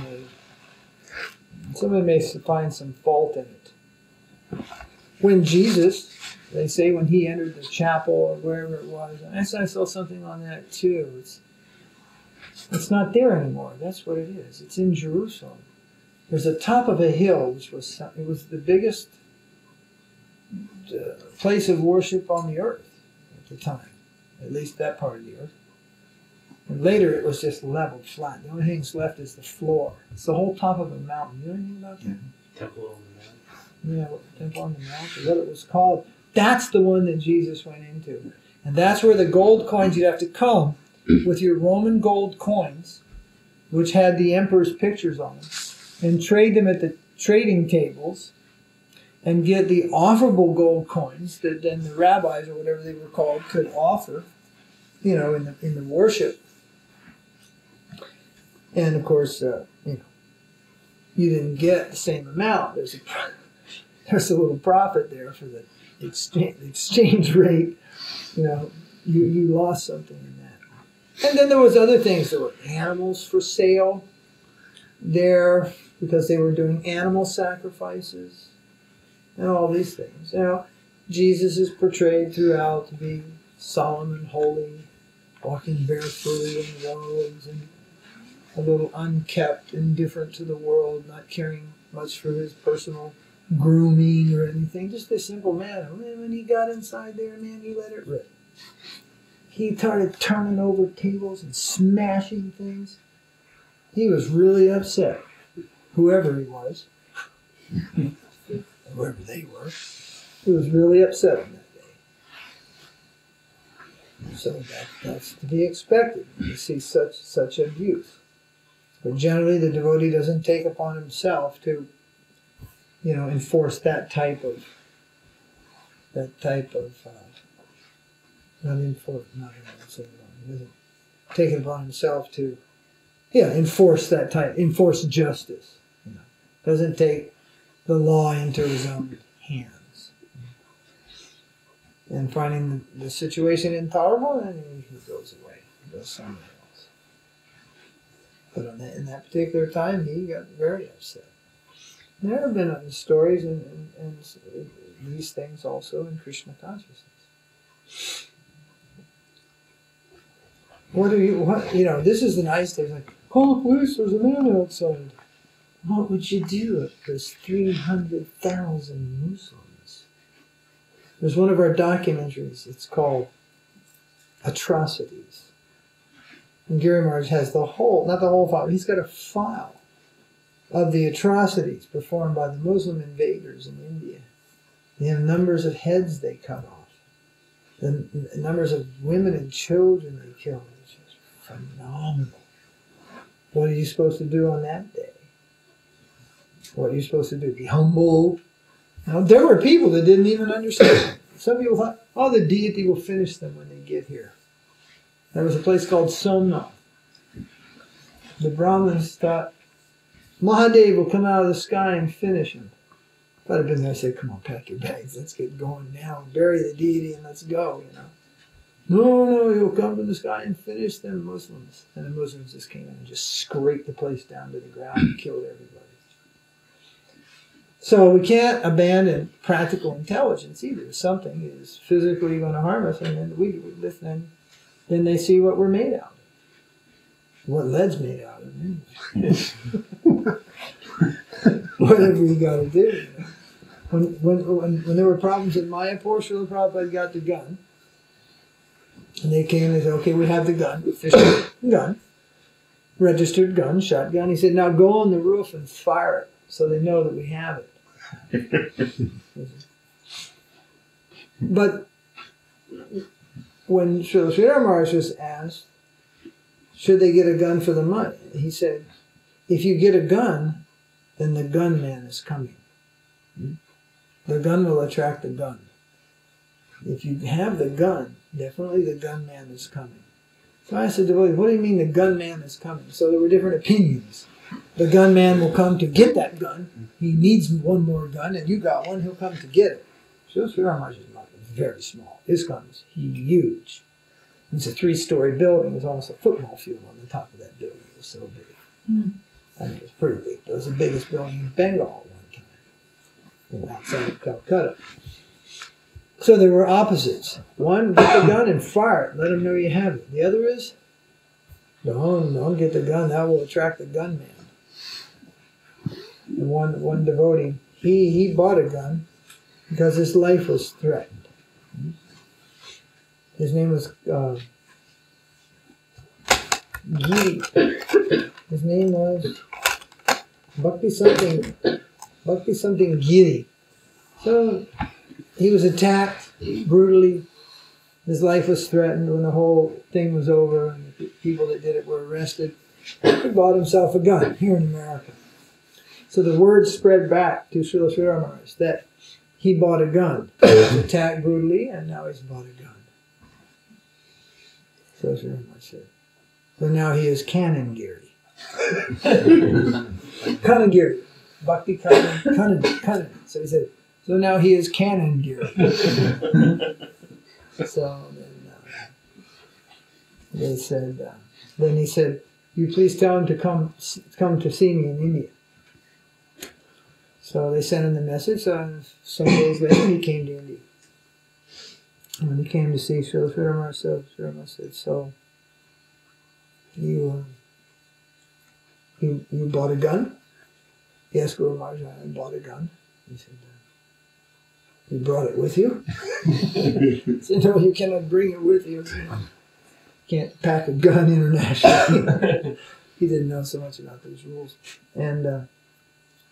may find some fault in it. When Jesus, they say when he entered the chapel or wherever it was, I saw something on that too. It's not there anymore. That's what it is. It's in Jerusalem. There's a top of a hill, which was the biggest place of worship on the earth at the time, at least that part of the earth. And later it was just leveled flat. The only thing that's left is the floor. It's the whole top of a mountain. You know anything about that? Temple on the Mount. Yeah, Temple on the Mount, or what it was called. That's the one that Jesus went into. And that's where the gold coins, you'd have to come with your Roman gold coins, which had the emperor's pictures on them, and trade them at the trading tables, and get the offerable gold coins that then the rabbis, or whatever they were called, could offer, in the worship. And of course, you didn't get the same amount. There's a little profit there for the exchange rate. You lost something in that. And then there was other things. There were animals for sale there because they were doing animal sacrifices and all these things. Jesus is portrayed throughout to be solemn and holy, walking barefooted in robes and a little unkept, indifferent to the world, not caring much for his personal grooming or anything. Just a simple man. When he got inside there, man, he let it rip. He started turning over tables and smashing things. He was really upset. Whoever he was, whoever they were, he was really upset on that day. So that's to be expected to see such abuse. But generally, the devotee doesn't take upon himself to, enforce that type of he doesn't take it upon himself to, enforce justice. Doesn't take the law into his own hands. And finding the situation intolerable, then he goes away, he goes somewhere else. But in that particular time, he got very upset. There have been other stories and these things also in Krishna consciousness. This is the nice thing. Like, call the police, there's a man outside. What would you do if there's 300,000 Muslims? There's one of our documentaries, it's called Atrocities. And Giri Maharaj has not the whole file, he's got a file of the atrocities performed by the Muslim invaders in India. They have numbers of heads they cut off. The numbers of women and children they killed is just phenomenal. What are you supposed to do on that day? What are you supposed to do? Be humble? Now, there were people that didn't even understand. Some people thought, oh, the deity will finish them when they get here. There was a place called Somnath. The Brahmins thought, Mahadev will come out of the sky and finish him. If I'd have been there, I'd say, come on, pack your bags, let's get going now, bury the deity and let's go, you know. No, he'll come from the sky and finish them Muslims. And the Muslims just came in and just scraped the place down to the ground and killed everybody. So we can't abandon practical intelligence either. Something is physically going to harm us, and then we listen, then they see what we're made out of. What lead's made out of. Whatever you got to do. You know? When there were problems in Mayapur, Śrīla Prabhupada got the gun. And they came and said, okay, we have the gun, official gun, registered gun, shotgun. He said, now go on the roof and fire it so they know that we have it. But when Śrīla Mahārāja was asked, should they get a gun for the money? He said, if you get a gun, then the gunman is coming. The gun will attract the gun. If you have the gun, definitely the gunman is coming. So I asked the devotee, what do you mean the gunman is coming? So there were different opinions. The gunman will come to get that gun. He needs one more gun, and you got one, he'll come to get it. Śrīla Mahārāja is not very small. His gun is huge. It's a 3-story building. There's almost a football field on the top of that building. It was so big. I mean, it was pretty big. It was the biggest building in Bengal at one time, outside of Calcutta. So there were opposites. One, get the gun and fire it. Let them know you have it. The other is, don't get the gun. That will attract the gunman. And one devotee, he bought a gun because his life was threatened. His name was Giri. His name was Bhakti something Giri. So he was attacked brutally. His life was threatened when the whole thing was over and the people that did it were arrested. He bought himself a gun here in America. So the word spread back to Śrīla Mahārāja that he bought a gun. He was attacked brutally and now he's bought a gun. So Śrīla Mahārāja said. So now he is Canon Giri. Canon Giri. Bhakti Canon. So he said, so now he is Canon Giri. So then they said, then he said, you please tell him to come to see me in India. So they sent him the message. Some days later he came to India. And when he came to see Śrīla Mahārāja said, so you bought a gun? Yes, Guru Maharaj, I bought a gun. He said, you brought it with you? He said, no, you cannot bring it with you. You can't pack a gun internationally. He didn't know so much about those rules. And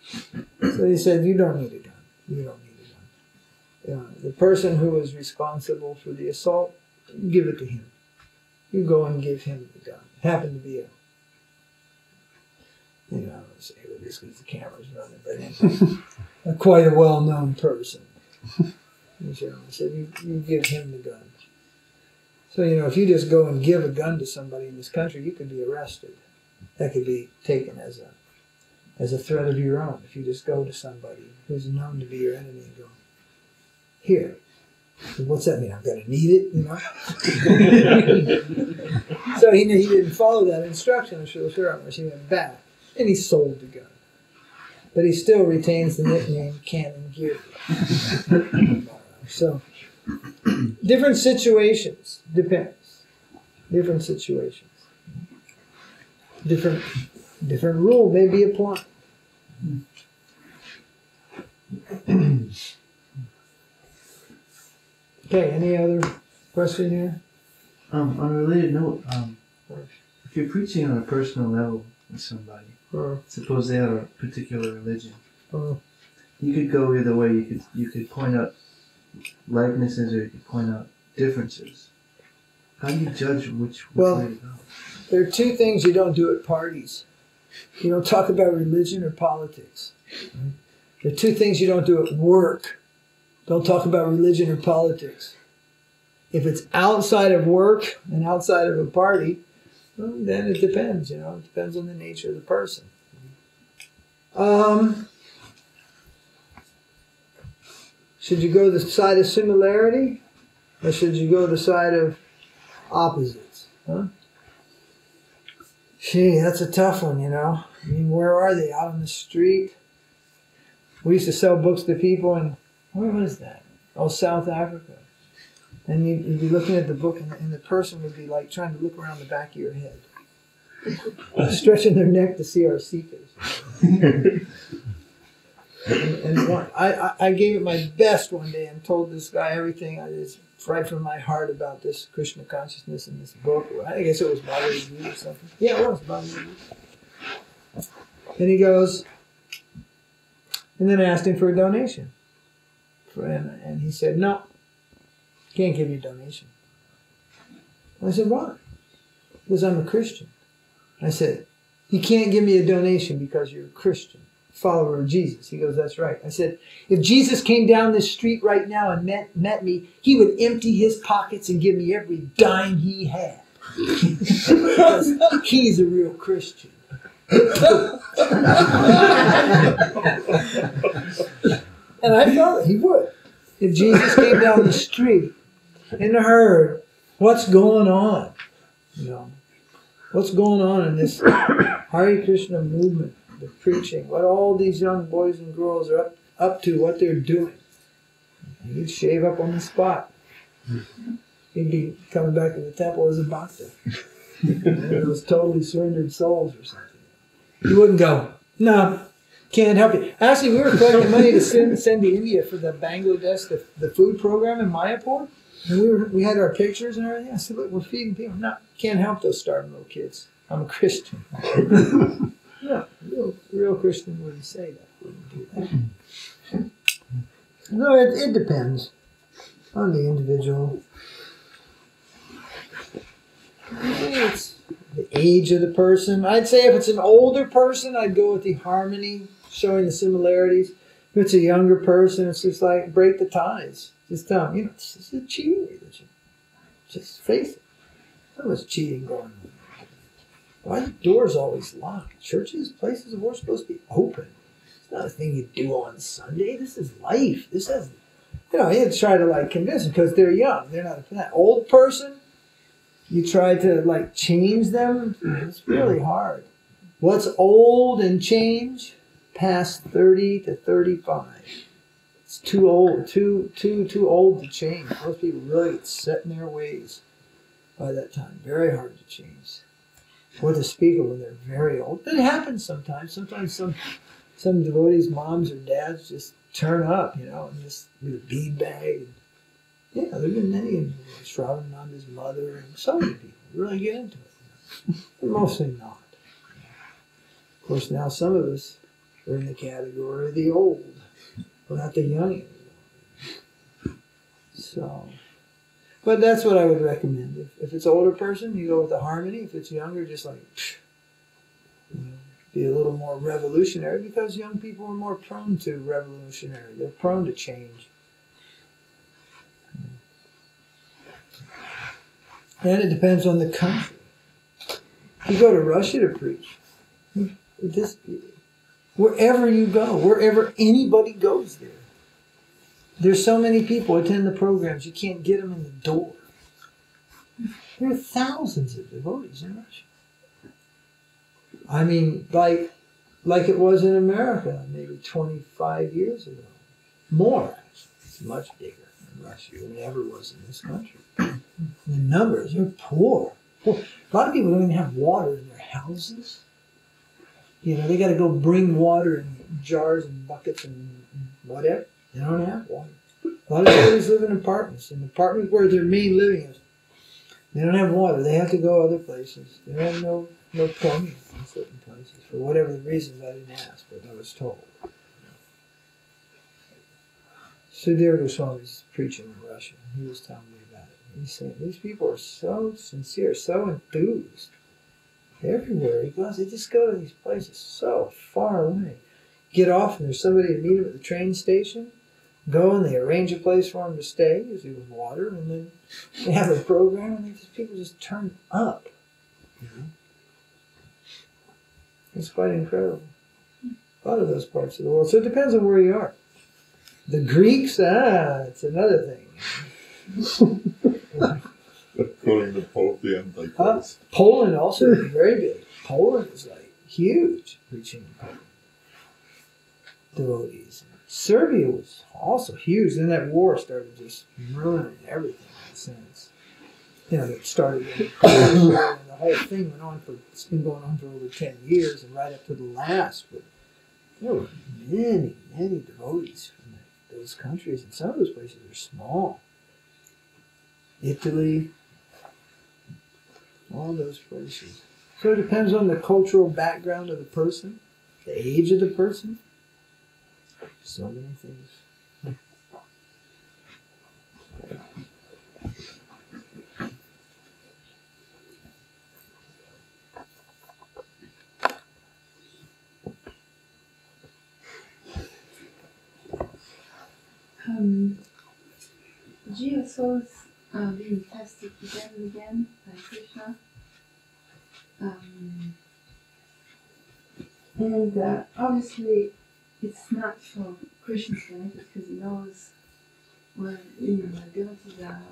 so he said, you don't need a gun. You don't need a gun. The person who was responsible for the assault, give it to him. You go and give him the gun. It happened to be I don't say this because the camera's running, but anyway, quite a well-known person. He said, you give him the gun. So, if you just go and give a gun to somebody in this country, you could be arrested. That could be taken as a threat of your own. If you just go to somebody who's known to be your enemy and go, here. What's that mean? I'm going to need it, So he knew he didn't follow that instruction of Śrīla Mahārāja. He went back and he sold the gun. But he still retains the nickname Canon Giri. So, different situations, depends. Different situations. Different rule may be applied. Okay, any other question here? On a related note, if you're preaching on a personal level with somebody, suppose they have a particular religion, you could go either way. You could point out likenesses, or you could point out differences, how do you judge which Well, way to go? There are two things you don't do at parties. You don't talk about religion or politics. There are two things you don't do at work. Don't talk about religion or politics. If it's outside of work and outside of a party, well, then it depends, you know. It depends on the nature of the person. Should you go the side of similarity, or should you go the side of opposites? Huh? Gee, that's a tough one, you know. I mean, where are they? Out on the street? We used to sell books to people in, where was that? Oh, South Africa. And you'd be looking at the book, and the person would be like trying to look around the back of your head, stretching their neck to see our seekers. And one, I gave it my best one day and told this guy everything I just right from my heart about this Kṛṣṇa consciousness in this book. I guess it was Bālājī or something. Yeah, it was Bālājī. And he goes, and then I asked him for a donation. And he said, no, can't give you a donation. I said, why? Because I'm a Christian. I said, you can't give me a donation because you're a Christian, follower of Jesus. He goes, that's right. I said, if Jesus came down this street right now and met me, he would empty his pockets and give me every dime he had. Because he's a real Christian. And I thought he would. If Jesus came down the street and heard what's going on, you know, what's going on in this Hare Krishna movement, the preaching, what all these young boys and girls are up to, what they're doing, he'd shave up on the spot. He'd be coming back to the temple as a bhakta. And those totally surrendered souls or something. He wouldn't go, no, can't help you. Actually, we were collecting money to send to India for the Bangladesh, the food program in Mayapur. And we had our pictures and everything. I said, look, we're feeding people. No, can't help those starving little kids. I'm a Christian. No, real Christian wouldn't say that. Wouldn't do that. No, it depends on the individual. It's the age of the person. I'd say if it's an older person, I'd go with the harmony, showing the similarities. If it's a younger person, it's just like break the ties. Just tell them, you know, this is a cheating religion. Just face it. So much cheating going on. Why are the doors always locked? Churches, places of worship, supposed to be open. It's not a thing you do on Sunday. This is life. This has, you know, you try to like convince them because they're young. They're not that old person. You try to like change them. It's really hard. What's old and change? Past 30 to 35. It's too old, too old to change. Most people really get set in their ways by that time. Very hard to change. Or to speak of when they're very old. It happens sometimes. Sometimes some devotees' moms or dads just turn up, you know, and just with a bead bag. Yeah, there have been many. Shravananda's mother and so many people really get into it. You know. But mostly not. Of course, now some of us are in the category of the old. We're not the young anymore. So, but that's what I would recommend. If it's an older person, you go with the harmony. If it's younger, just like, you know, be a little more revolutionary because young people are more prone to revolutionary. They're prone to change. And it depends on the country. You go to Russia to preach. Wherever you go, wherever anybody goes there, there's so many people attend the programs, you can't get them in the door. There are thousands of devotees in Russia. I mean, like it was in America maybe 25 years ago. More, actually. It's much bigger in Russia than it ever was in this country. The numbers are poor. A lot of people don't even have water in their houses. You know, they got to go bring water in jars and buckets and whatever. They don't have water. A lot of devotees live in apartments. In apartments where their main living is, they don't have water. They have to go other places. They have no plumbing in certain places. For whatever the reasons, I didn't ask, but I was told. Sudhir Goswami was preaching in Russia. He was telling me about it. He's saying these people are so sincere, so enthused. Everywhere he goes, they just go to these places so far away. Get off and there's somebody to meet him at the train station. Go and they arrange a place for him to stay, usually with water, and then they have a program and these people just turn up. You know? It's quite incredible. A lot of those parts of the world. So it depends on where you are. The Greeks, it's another thing. According to Pope, the Antichrist. Poland also is very big. Poland is like huge preaching devotees. Serbia was also huge. Then that war started just ruining everything in a sense. You know, it started in and the whole thing went on it's been going on for over 10 years and right up to the last. But there were many, many devotees from those countries, and some of those places are small. Italy, all those places. So it depends on the cultural background of the person, the age of the person. So many things. Jiva souls are being tested again and again by Krishna. And obviously it's not for Krishna's benefit because he knows where the abilities are,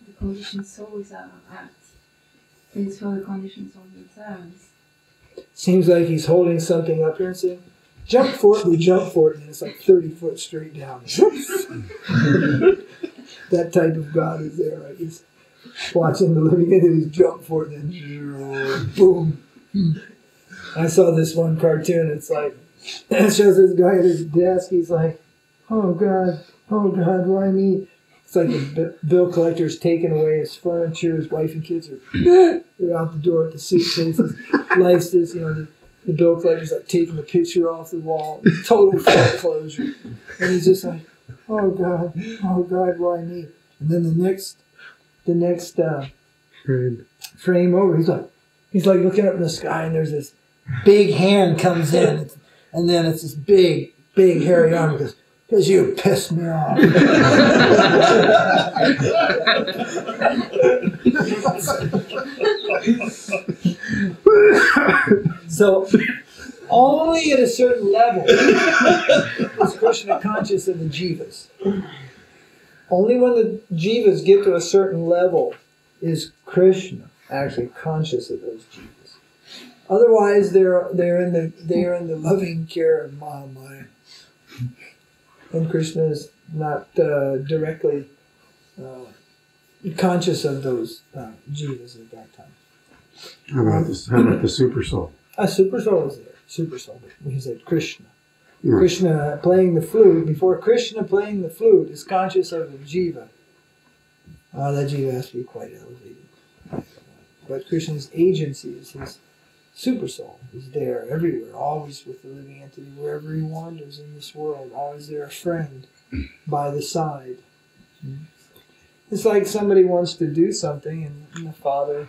the conditioned souls are at. It's for the conditioned souls themselves. Seems like he's holding something up here and saying, jump for it, we jump for it, and it's like 30 foot straight down. That type of God is there, right? He's watching the living entities jump for it, and then boom. I saw this one cartoon, it's like, it shows this guy at his desk, he's like, oh God, why me? It's like the bill collector's taking away his furniture, his wife and kids are they're out the door with the suitcases. Life's this, the bill collector's like taking the picture off the wall, total foreclosure. And he's just like, oh God, why me? And then the next frame over, he's like looking up in the sky, and there's this big hand comes in, and then it's this big hairy arm goes, because you pissed me off. So, only at a certain level is Krishna conscious of the jivas. Only when the jivas get to a certain level is Krishna actually conscious of those jivas. Otherwise, they're in the loving care of Maya. And Krishna is not directly conscious of those jivas at that time. How about the super soul? A super soul is there. Super soul. We said Krishna. Yeah. Krishna playing the flute. Before Krishna playing the flute is conscious of the jiva. That jiva has to be quite elevated. But Krishna's agency is his super soul. He's there everywhere, always with the living entity, wherever he wanders in this world, always there, a friend by the side. It's like somebody wants to do something, and the father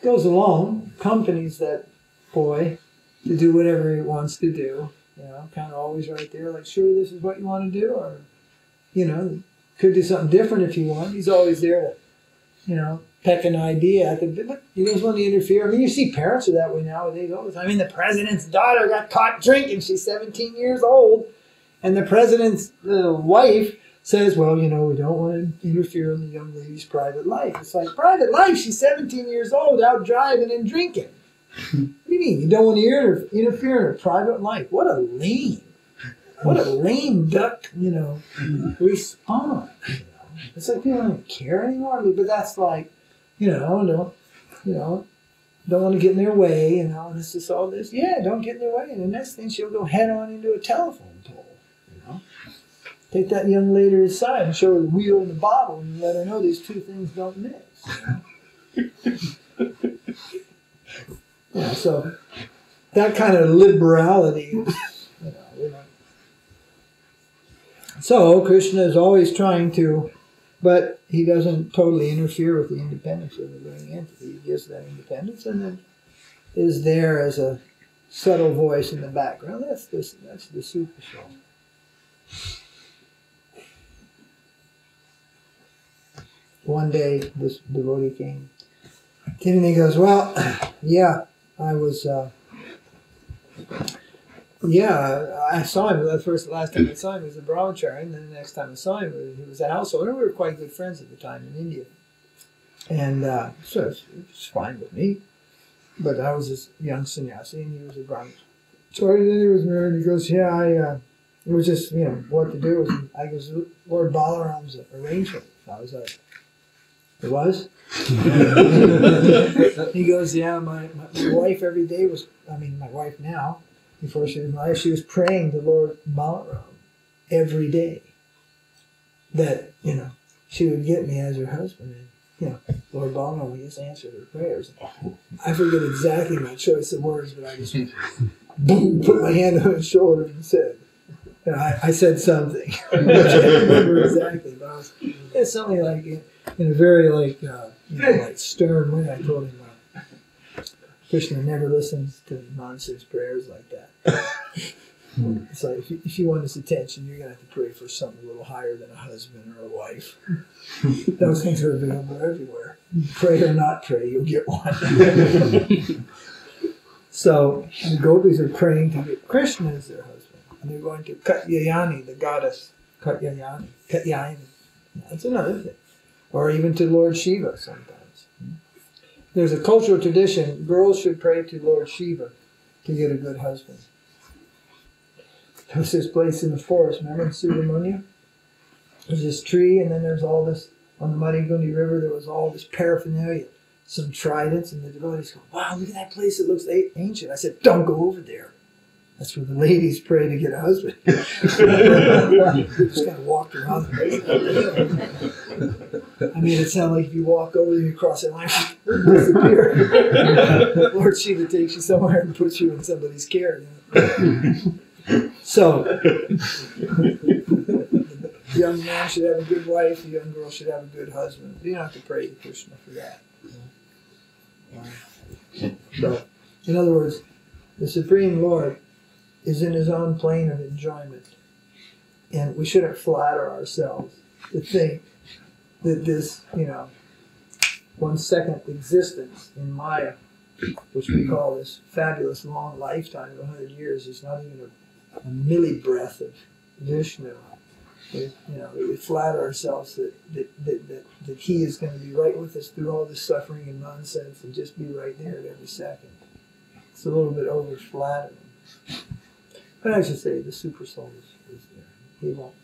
goes along, accompanies that boy to do whatever he wants to do. Kind of always right there, like, sure, this is what you want to do, or, could do something different if you want. He's always there to, peck an idea at but he doesn't want to interfere. I mean, you see parents are that way nowadays all the time. I mean, the president's daughter got caught drinking. She's 17 years old. And the president's wife says, well, we don't want to interfere in the young lady's private life. It's like, private life? She's 17 years old, out driving and drinking. What do you mean? You don't want to interfere in her private life? What a lame duck, response. It's like, you don't care anymore. But that's like, don't want to get in their way, and it's just all this. Yeah, don't get in their way. And the next thing, she'll go head on into a telephone pole, Take that young lady aside and show her the wheel and the bottle and let her know these two things don't mix. So that kind of liberality is, So Krishna is always trying to But he doesn't totally interfere with the independence of the living entity. He gives that independence and then is there as a subtle voice in the background. That's the super soul. One day, this devotee came to me and he goes, well, yeah, I was, I saw him. The last time I saw him, he was a brahmachari, and then the next time I saw him, he was a householder. We were quite good friends at the time in India. And so it was fine with me. But I was this young sannyāsī, and he was a brahmachari. So then he was married, and he goes, yeah, it was just, what to do. I goes, Lord Balaram's arrangement. I was like, it was? He goes, yeah, my wife every day was, my wife now, before she was alive, she was praying to Lord Balaram every day that, she would get me as her husband. And, Lord Balaram would just answer her prayers. I forget exactly my choice of words, but I just boom, put my hand on his shoulder and said, I said something. I can't remember exactly, but it's something like, in a very like stern way, I told him, Kṛṣṇa never listens to nonsense prayers like that. It's like, if you want his attention, you're going to have to pray for something a little higher than a husband or a wife. Those things are available everywhere. Pray or not pray, you'll get one. So the gopis are praying to get Kṛṣṇa as their husband. And they're going to Katyayani, the goddess. Katyayani. That's another thing. Or even to Lord Shiva sometimes. There's a cultural tradition, girls should pray to Lord Shiva to get a good husband. There's this place in the forest, remember in Subramanya? There's this tree, and then there's all this, on the Muddy Gundi River, there was all this paraphernalia, some tridents, and the devotees go, wow, look at that place, it looks ancient. I said, don't go over there. That's where the ladies pray to get a husband. Just kind of walked around. It sounded like if you walk over there, you cross that line, disappear. Lord Shiva takes you somewhere and puts you in somebody's care. So, the young man should have a good wife, the young girl should have a good husband. You don't have to pray to Kṛṣṇa for that. So, in other words, the Supreme Lord is in his own plane of enjoyment. And we shouldn't flatter ourselves to think that this, 1 second existence in Maya, which we call this fabulous long lifetime of 100 years, is not even a millibreath of Vishnu. We flatter ourselves that he is going to be right with us through all this suffering and nonsense and just be right there at every second. It's a little bit over-flattering. But I should say the super soul is there. He won't.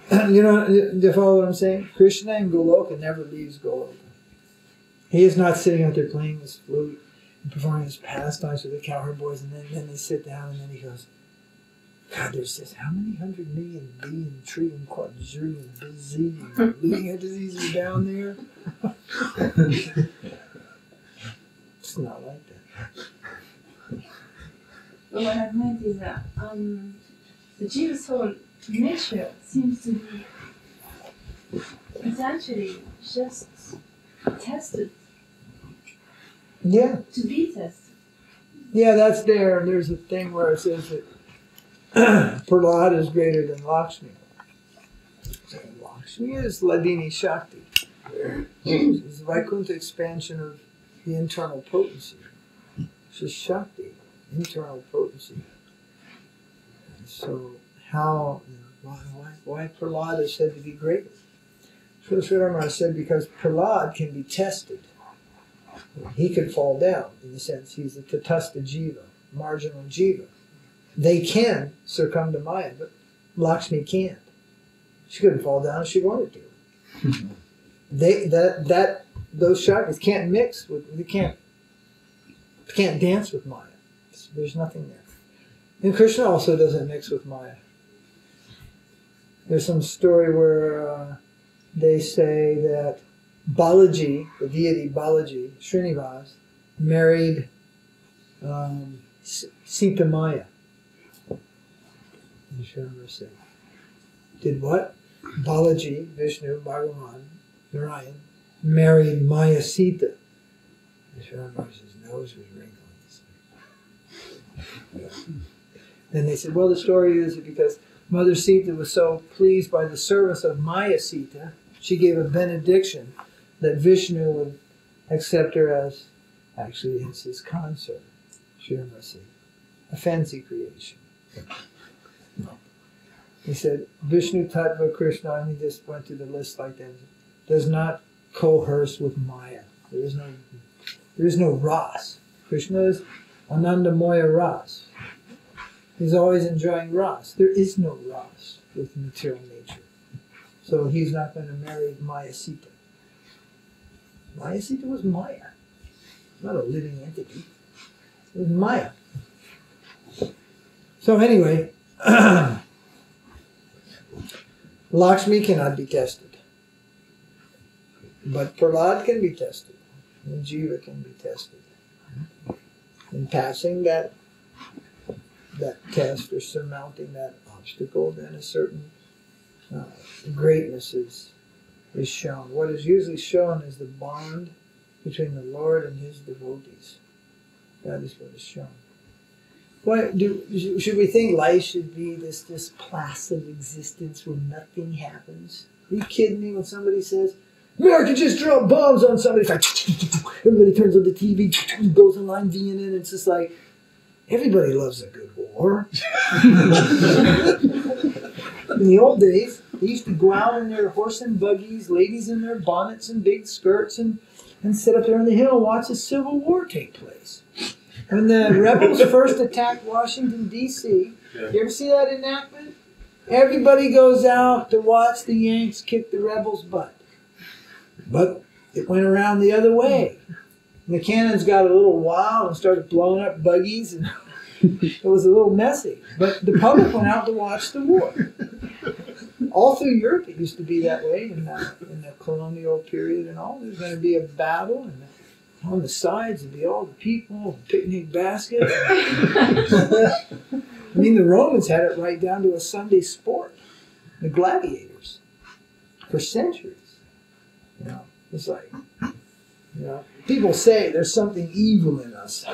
Do you follow what I'm saying? Kṛṣṇa in Goloka never leaves Goloka. He is not sitting out there playing his flute and performing his pastimes with the cowherd boys, and then they sit down, and then he goes, God, there's this, how many 100 million, billion, trillion, quadrillion, bazillion, living entities are down there? It's not like that. But what I've meant is that the Jiva soul nature seems to be, it's actually just tested. Yeah. To be tested. Yeah, that's there. There's a thing where it says that Prahlad is greater than Lakshmi. So Lakshmi is Ladini Shakti. It's the Vaikuntha expansion of the internal potency. It's just Shakti, internal potency. And so how, why Prahlad is said to be greater? Śrīla Narasiṅgha said because Prahlad can be tested. He could fall down, in the sense he's a tatastha jiva, marginal jiva. They can succumb to Maya, but Lakshmi can't. She couldn't fall down if she wanted to. Those Shaktis can't mix with, they can't dance with Maya. There's nothing there. And Kṛṣṇa also doesn't mix with Maya. There's some story where they say that Bālājī, the deity Bālājī, Srinivas, married Sīta Māyā. Did what? Bālājī, Vishnu, Bhagavan, Narayan, married Māyā-Sītā. Śrīla Mahārāja's nose was wrinkling. Then they said, well, the story is because Mother Sītā was so pleased by the service of Māyā-Sītā, she gave a benediction that Vishnu would accept her as actually as his consort, Śrīla Narasiṅgha, a fancy creation. He said, Vishnu Tattva Kṛṣṇa, and he just went through the list like that, does not coerce with Maya. There is no Ras. Krishna is Anandamoya Ras. He's always enjoying Ras. There is no Ras with material nature. So he's not going to marry Māyā-Sītā. Māyā-Sītā was Maya. Not a living entity. It was Maya. So anyway, Lakshmi cannot be tested. But Prahlad can be tested. And Jiva can be tested. In passing that test or surmounting that obstacle, then a certain greatness is shown. What is usually shown is the bond between the Lord and his devotees. That is what is shown. Should we think life should be this placid existence where nothing happens? Are you kidding me when somebody says, America just dropped bombs on somebody? It's like, everybody turns on the TV, goes online, viewing it, and it's just like, everybody loves a good war. In the old days, they used to go out in their horse and buggies, ladies in their bonnets and big skirts, and sit up there on the hill and watch the Civil War take place. When the rebels first attacked Washington, D.C., you ever see that enactment? Everybody goes out to watch the Yanks kick the rebels' butt. But it went around the other way. And the cannons got a little wild and started blowing up buggies, and it was a little messy. But the public went out to watch the war. All through Europe, it used to be that way in the colonial period and all. There's going to be a battle, and on the sides would be all the people, picnic baskets. I mean, the Romans had it right down to a Sunday sport. The gladiators, for centuries. You know, it's like, people say there's something evil in us,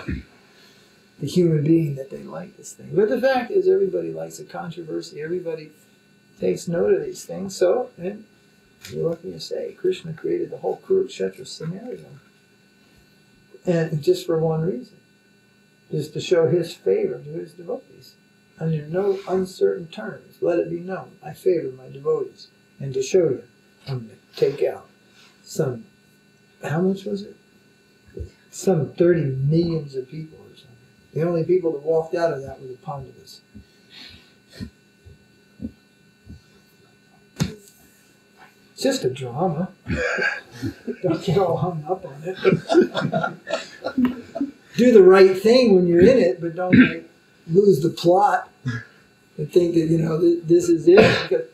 the human being, that they like this thing. But the fact is, everybody likes a controversy. Everybody takes note of these things. So, and what can you say? Kṛṣṇa created the whole Kurukshetra scenario. And just for one reason. Just to show his favor to his devotees. Under no uncertain terms, let it be known, I favor my devotees. And to show you, I'm going to take out some, how much was it? Some 30 millions of people or something. The only people that walked out of that were the Pandavas. It's just a drama. Don't get all hung up on it. Do the right thing when you're in it, but don't lose the plot and think that, this is it. Because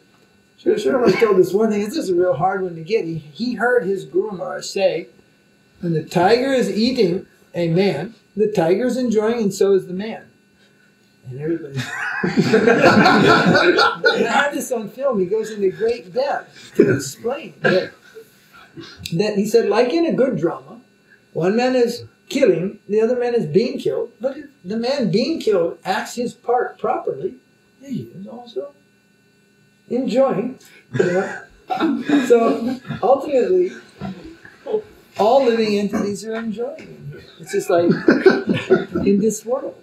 Sure, I told this one thing. This is a real hard one to get. He heard his Guru Maharaj say, when the tiger is eating a man, the tiger is enjoying and so is the man. And everybody... I have this on film. He goes into great depth to explain that he said, like in a good drama, one man is killing, the other man is being killed, but if the man being killed acts his part properly, he is also enjoying. So ultimately, all living entities are enjoying. It's just like in this world.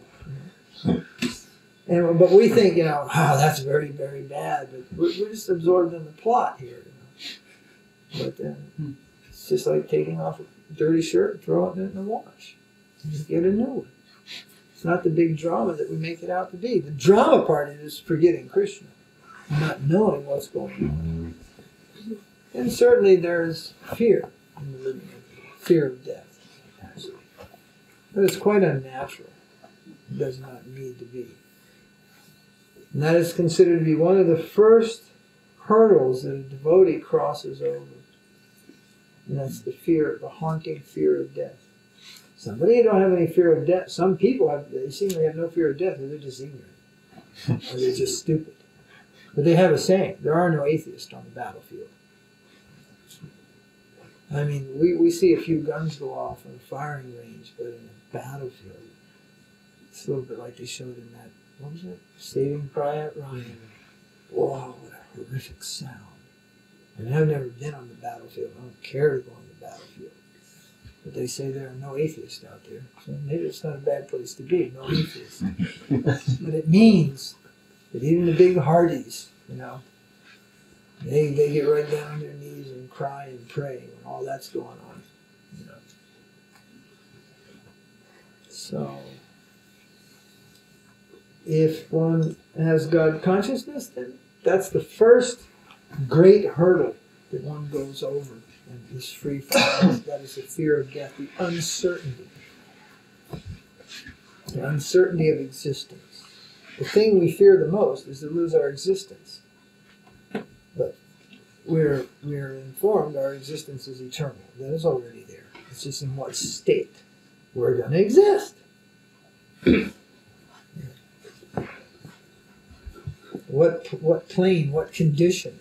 But we think, that's very, very bad. But we're just absorbed in the plot here. But it's just like taking off a dirty shirt and throwing it in the wash. Just get a new one. It's not the big drama that we make it out to be. The drama part is forgetting Kṛṣṇa, not knowing what's going on. And certainly there's fear in the living entity, fear of death. But it's quite unnatural. It does not need to be. And that is considered to be one of the first hurdles that a devotee crosses over. And that's the haunting fear of death. Somebody don't have any fear of death. Some people they seemingly have no fear of death, or they're just ignorant. Or they're just stupid. But they have a saying, there are no atheists on the battlefield. I mean, we see a few guns go off on a firing range, but in a battlefield, it's a little bit like they showed in that, what was it? Saving Private Ryan. Whoa, what a horrific sound. And I've never been on the battlefield. I don't care to go on the battlefield. But they say there are no atheists out there. So maybe it's not a bad place to be, no atheists. But it means that even the big hardies, you know, they get right down on their knees and cry and pray when all that's going on. You know. So if one has God consciousness, then that's the first great hurdle that one goes over and is free from. That is the fear of death, the uncertainty. The uncertainty of existence. The thing we fear the most is to lose our existence. But we're informed our existence is eternal. That is already there. It's just in what state we're going to exist. What plane, what condition,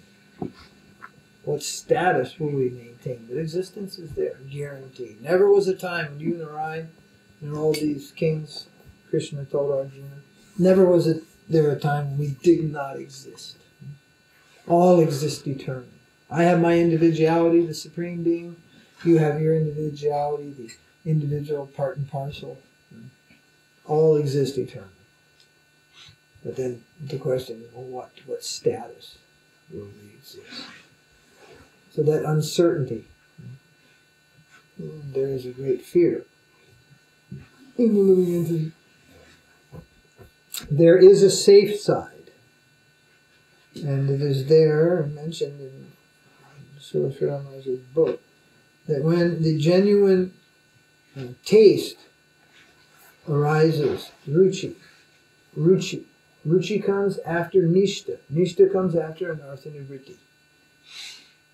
what status will we maintain? But existence is there, guaranteed. Never was a time when you and I and all these kings, Kṛṣṇa told Arjuna, never was there a time when we did not exist. All exist eternally. I have my individuality, the Supreme Being. You have your individuality, the individual part and parcel. All exist eternally. But then the question is, well, what status will we exist? So that uncertainty, there is a great fear in the living entity. There is a safe side, and it is there mentioned in Śrīla Narasiṅgha Mahārāja's book that when the genuine taste arises, ruchi comes after nishta. Nishta comes after anartha nivritti.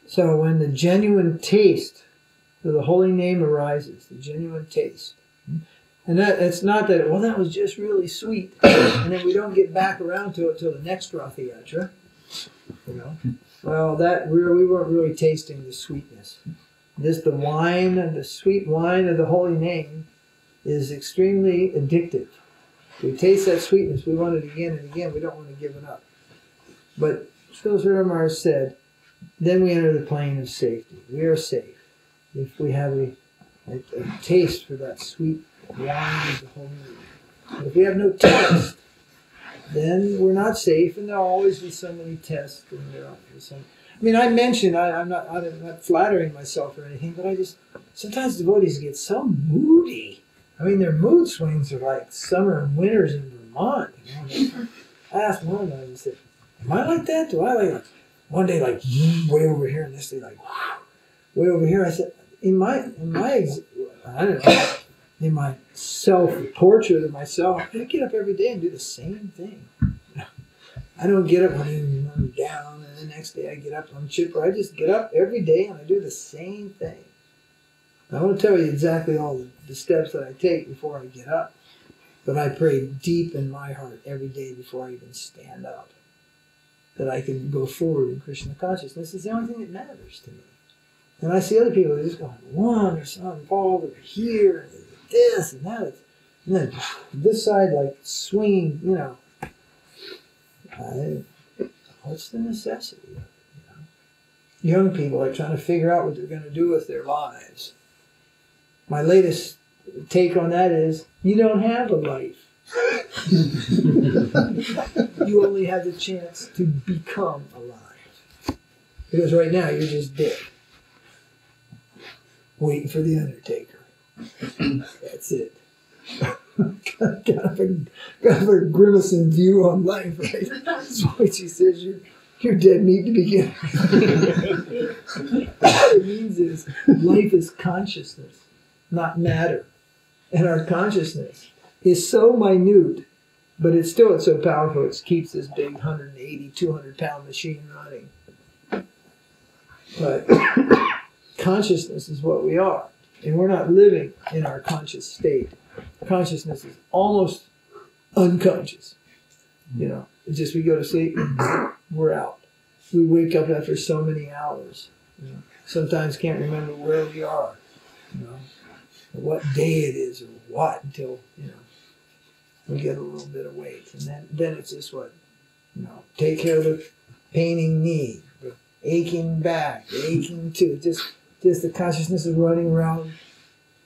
So when the genuine taste of the holy name arises, the genuine taste, and it's not that, well, that was just really sweet, and then we don't get back around to it till the next Ratha Yatra, you know. Well, we weren't really tasting the sweetness. This, the wine, the sweet wine of the holy name is extremely addictive. We taste that sweetness, we want it again and again, we don't want to give it up. But Śrīla Mahārāja said, then we enter the plane of safety. We are safe if we have a taste for that sweet wine of the holy name. But if we have no taste, then we're not safe, and there'll always be so many tests. And I mean, I mentioned, I'm not flattering myself or anything, but sometimes devotees get so moody. I mean, their mood swings are like summer and winters in Vermont. You know? I asked one of them, I said, am I like that? Do I like one day like way over here, and this day like way over here? I said, in my self-portrait of myself, I get up every day and do the same thing. I don't get up when I'm down, and the next day I get up and I'm chipper. I just get up every day and I do the same thing. I won't tell you exactly all the steps that I take before I get up, but I pray deep in my heart every day before I even stand up that I can go forward in Kṛṣṇa consciousness. It's the only thing that matters to me. And I see other people that are just going, one, they're so involved, they're here, and this and that. And then this side, like swinging, you know. What's the necessity of it? You know? Young people are trying to figure out what they're going to do with their lives. My latest take on that is, you don't have a life. You only have the chance to become alive. Because right now, you're just dead. Waiting for the undertaker. That's it. Kind of a grimacing view on life, right? That's why she says you're dead meat to begin with. What it means is life is consciousness, not matter. And our consciousness is so minute, but it's so powerful, it keeps this big 180, 200-pound machine running. But consciousness is what we are. And we're not living in our conscious state. Consciousness is almost unconscious. You know, It's just we go to sleep and we're out. We wake up after so many hours. You know? Sometimes can't remember where we are, you know, or what day it is or what until, you know, we get a little bit of weight. And then it's just what, you know, take care of the paining knee, the aching back, the aching tooth. Just the consciousness of running around,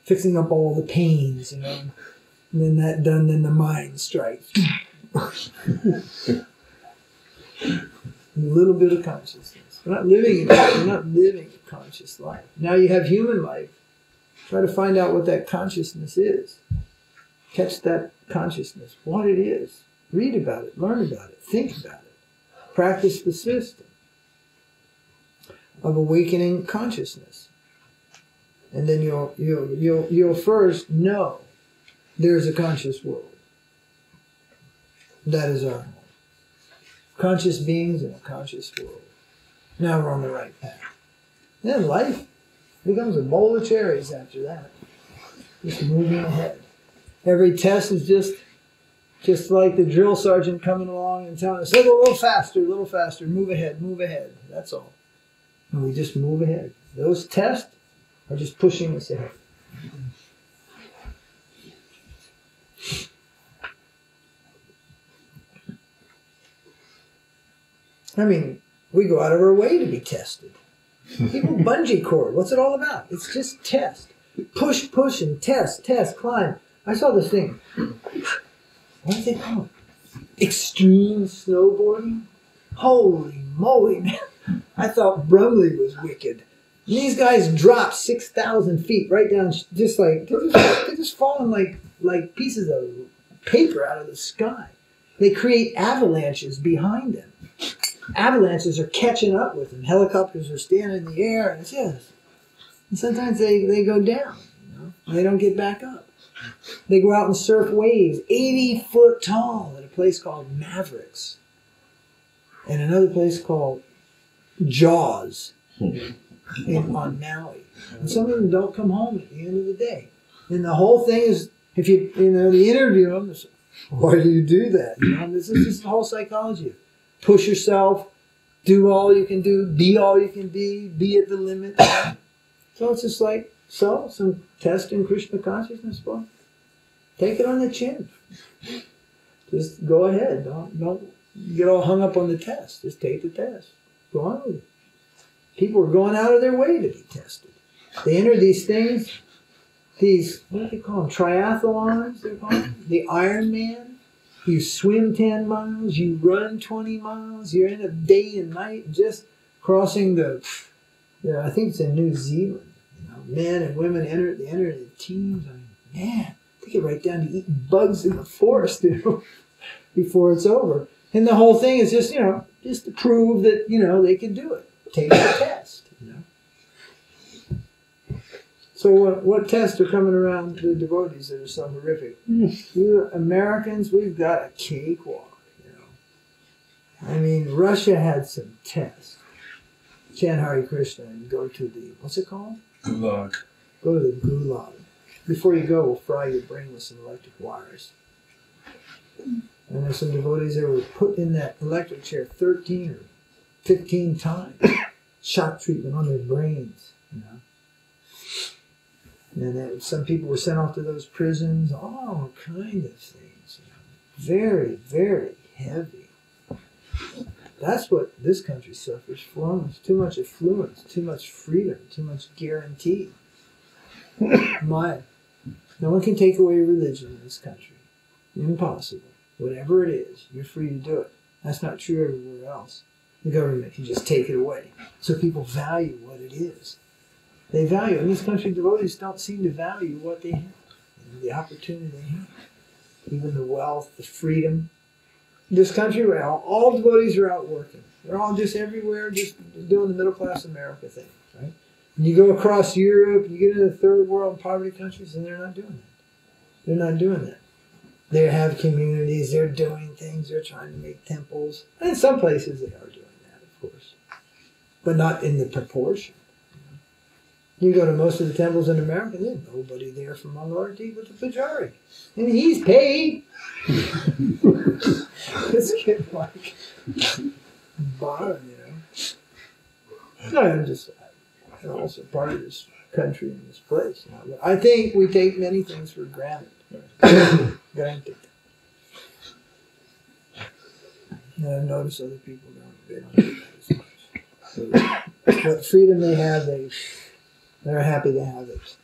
fixing up all the pains, you know. And then that done, then the mind strikes. A little bit of consciousness. We're not living a conscious life. Now you have human life. Try to find out what that consciousness is. Catch that consciousness, what it is. Read about it, learn about it, think about it. Practice the system of awakening consciousness. And then you'll first know there's a conscious world. That is our home. Conscious beings in a conscious world. Now we're on the right path. Then life becomes a bowl of cherries after that. Just moving ahead. Every test is just like the drill sergeant coming along and telling us, a little faster, move ahead. That's all. And we just move ahead. Those tests are just pushing us ahead. I mean, we go out of our way to be tested. People bungee cord. What's it all about? It's just test. Push, and test, climb. I saw this thing. What do they call it? Extreme snowboarding? Holy moly, man. I thought Brumley was wicked. And these guys drop 6,000 feet right down, just like, they're just falling like pieces of paper out of the sky. They create avalanches behind them. Avalanches are catching up with them. Helicopters are standing in the air, and it's just. And sometimes they go down, you know, and they don't get back up. They go out and surf waves 80 foot tall at a place called Mavericks. And another place called Jaws on Maui. And some of them don't come home at the end of the day. And the whole thing is, if you interview them, it's, why do you do that? You know, this is just the whole psychology. Push yourself, do all you can do, be all you can be at the limit. So it's just like, some test in Krishna consciousness, well, take it on the chin. Just go ahead. Don't get all hung up on the test. Just take the test. Go on with it. People are going out of their way to be tested. They enter these things, what do they call them? Triathlons, they're called. The Ironman. You swim 10 miles, you run 20 miles, you're in a day and night just crossing I think it's in New Zealand. You know, men and women enter the teams. I mean, man, they get right down to eating bugs in the forest, you know, before it's over. And the whole thing is just to prove that, they can do it. Take the test, So what tests are coming around the devotees that are so horrific? You Americans, we've got a cakewalk, I mean, Russia had some tests. Chant Hare Krishna and go to the, what's it called? Gulag. Go to the Gulag. Before you go, we'll fry your brain with some electric wires. And there's some devotees that were put in that electric chair 13 or 15 times. Shock treatment on their brains, And then some people were sent off to those prisons, all kind of things. Very, very heavy. That's what this country suffers from. It's too much affluence, too much freedom, too much guarantee. No one can take away religion in this country. Impossible. Whatever it is, you're free to do it. That's not true everywhere else. The government can just take it away. So people value what it is. They value, in this country, devotees don't seem to value what they have, the opportunity they have, even the wealth, the freedom. In this country, all devotees are out working. They're all just everywhere, just doing the middle class America thing, right? And you go across Europe, you get into the third world poverty countries, and they're not doing that. They're not doing that. They have communities, they're doing things, they're trying to make temples. And in some places they are doing that, of course. But not in the proportion. You go to most of the temples in America, there's nobody there from Mangalarti but the Pujari. And he's paid. It's getting like, I'm just also part of this country and this place. But I think we take many things for granted. Granted. And I've noticed other people don't do that as much. So what freedom they have, they're happy to have it.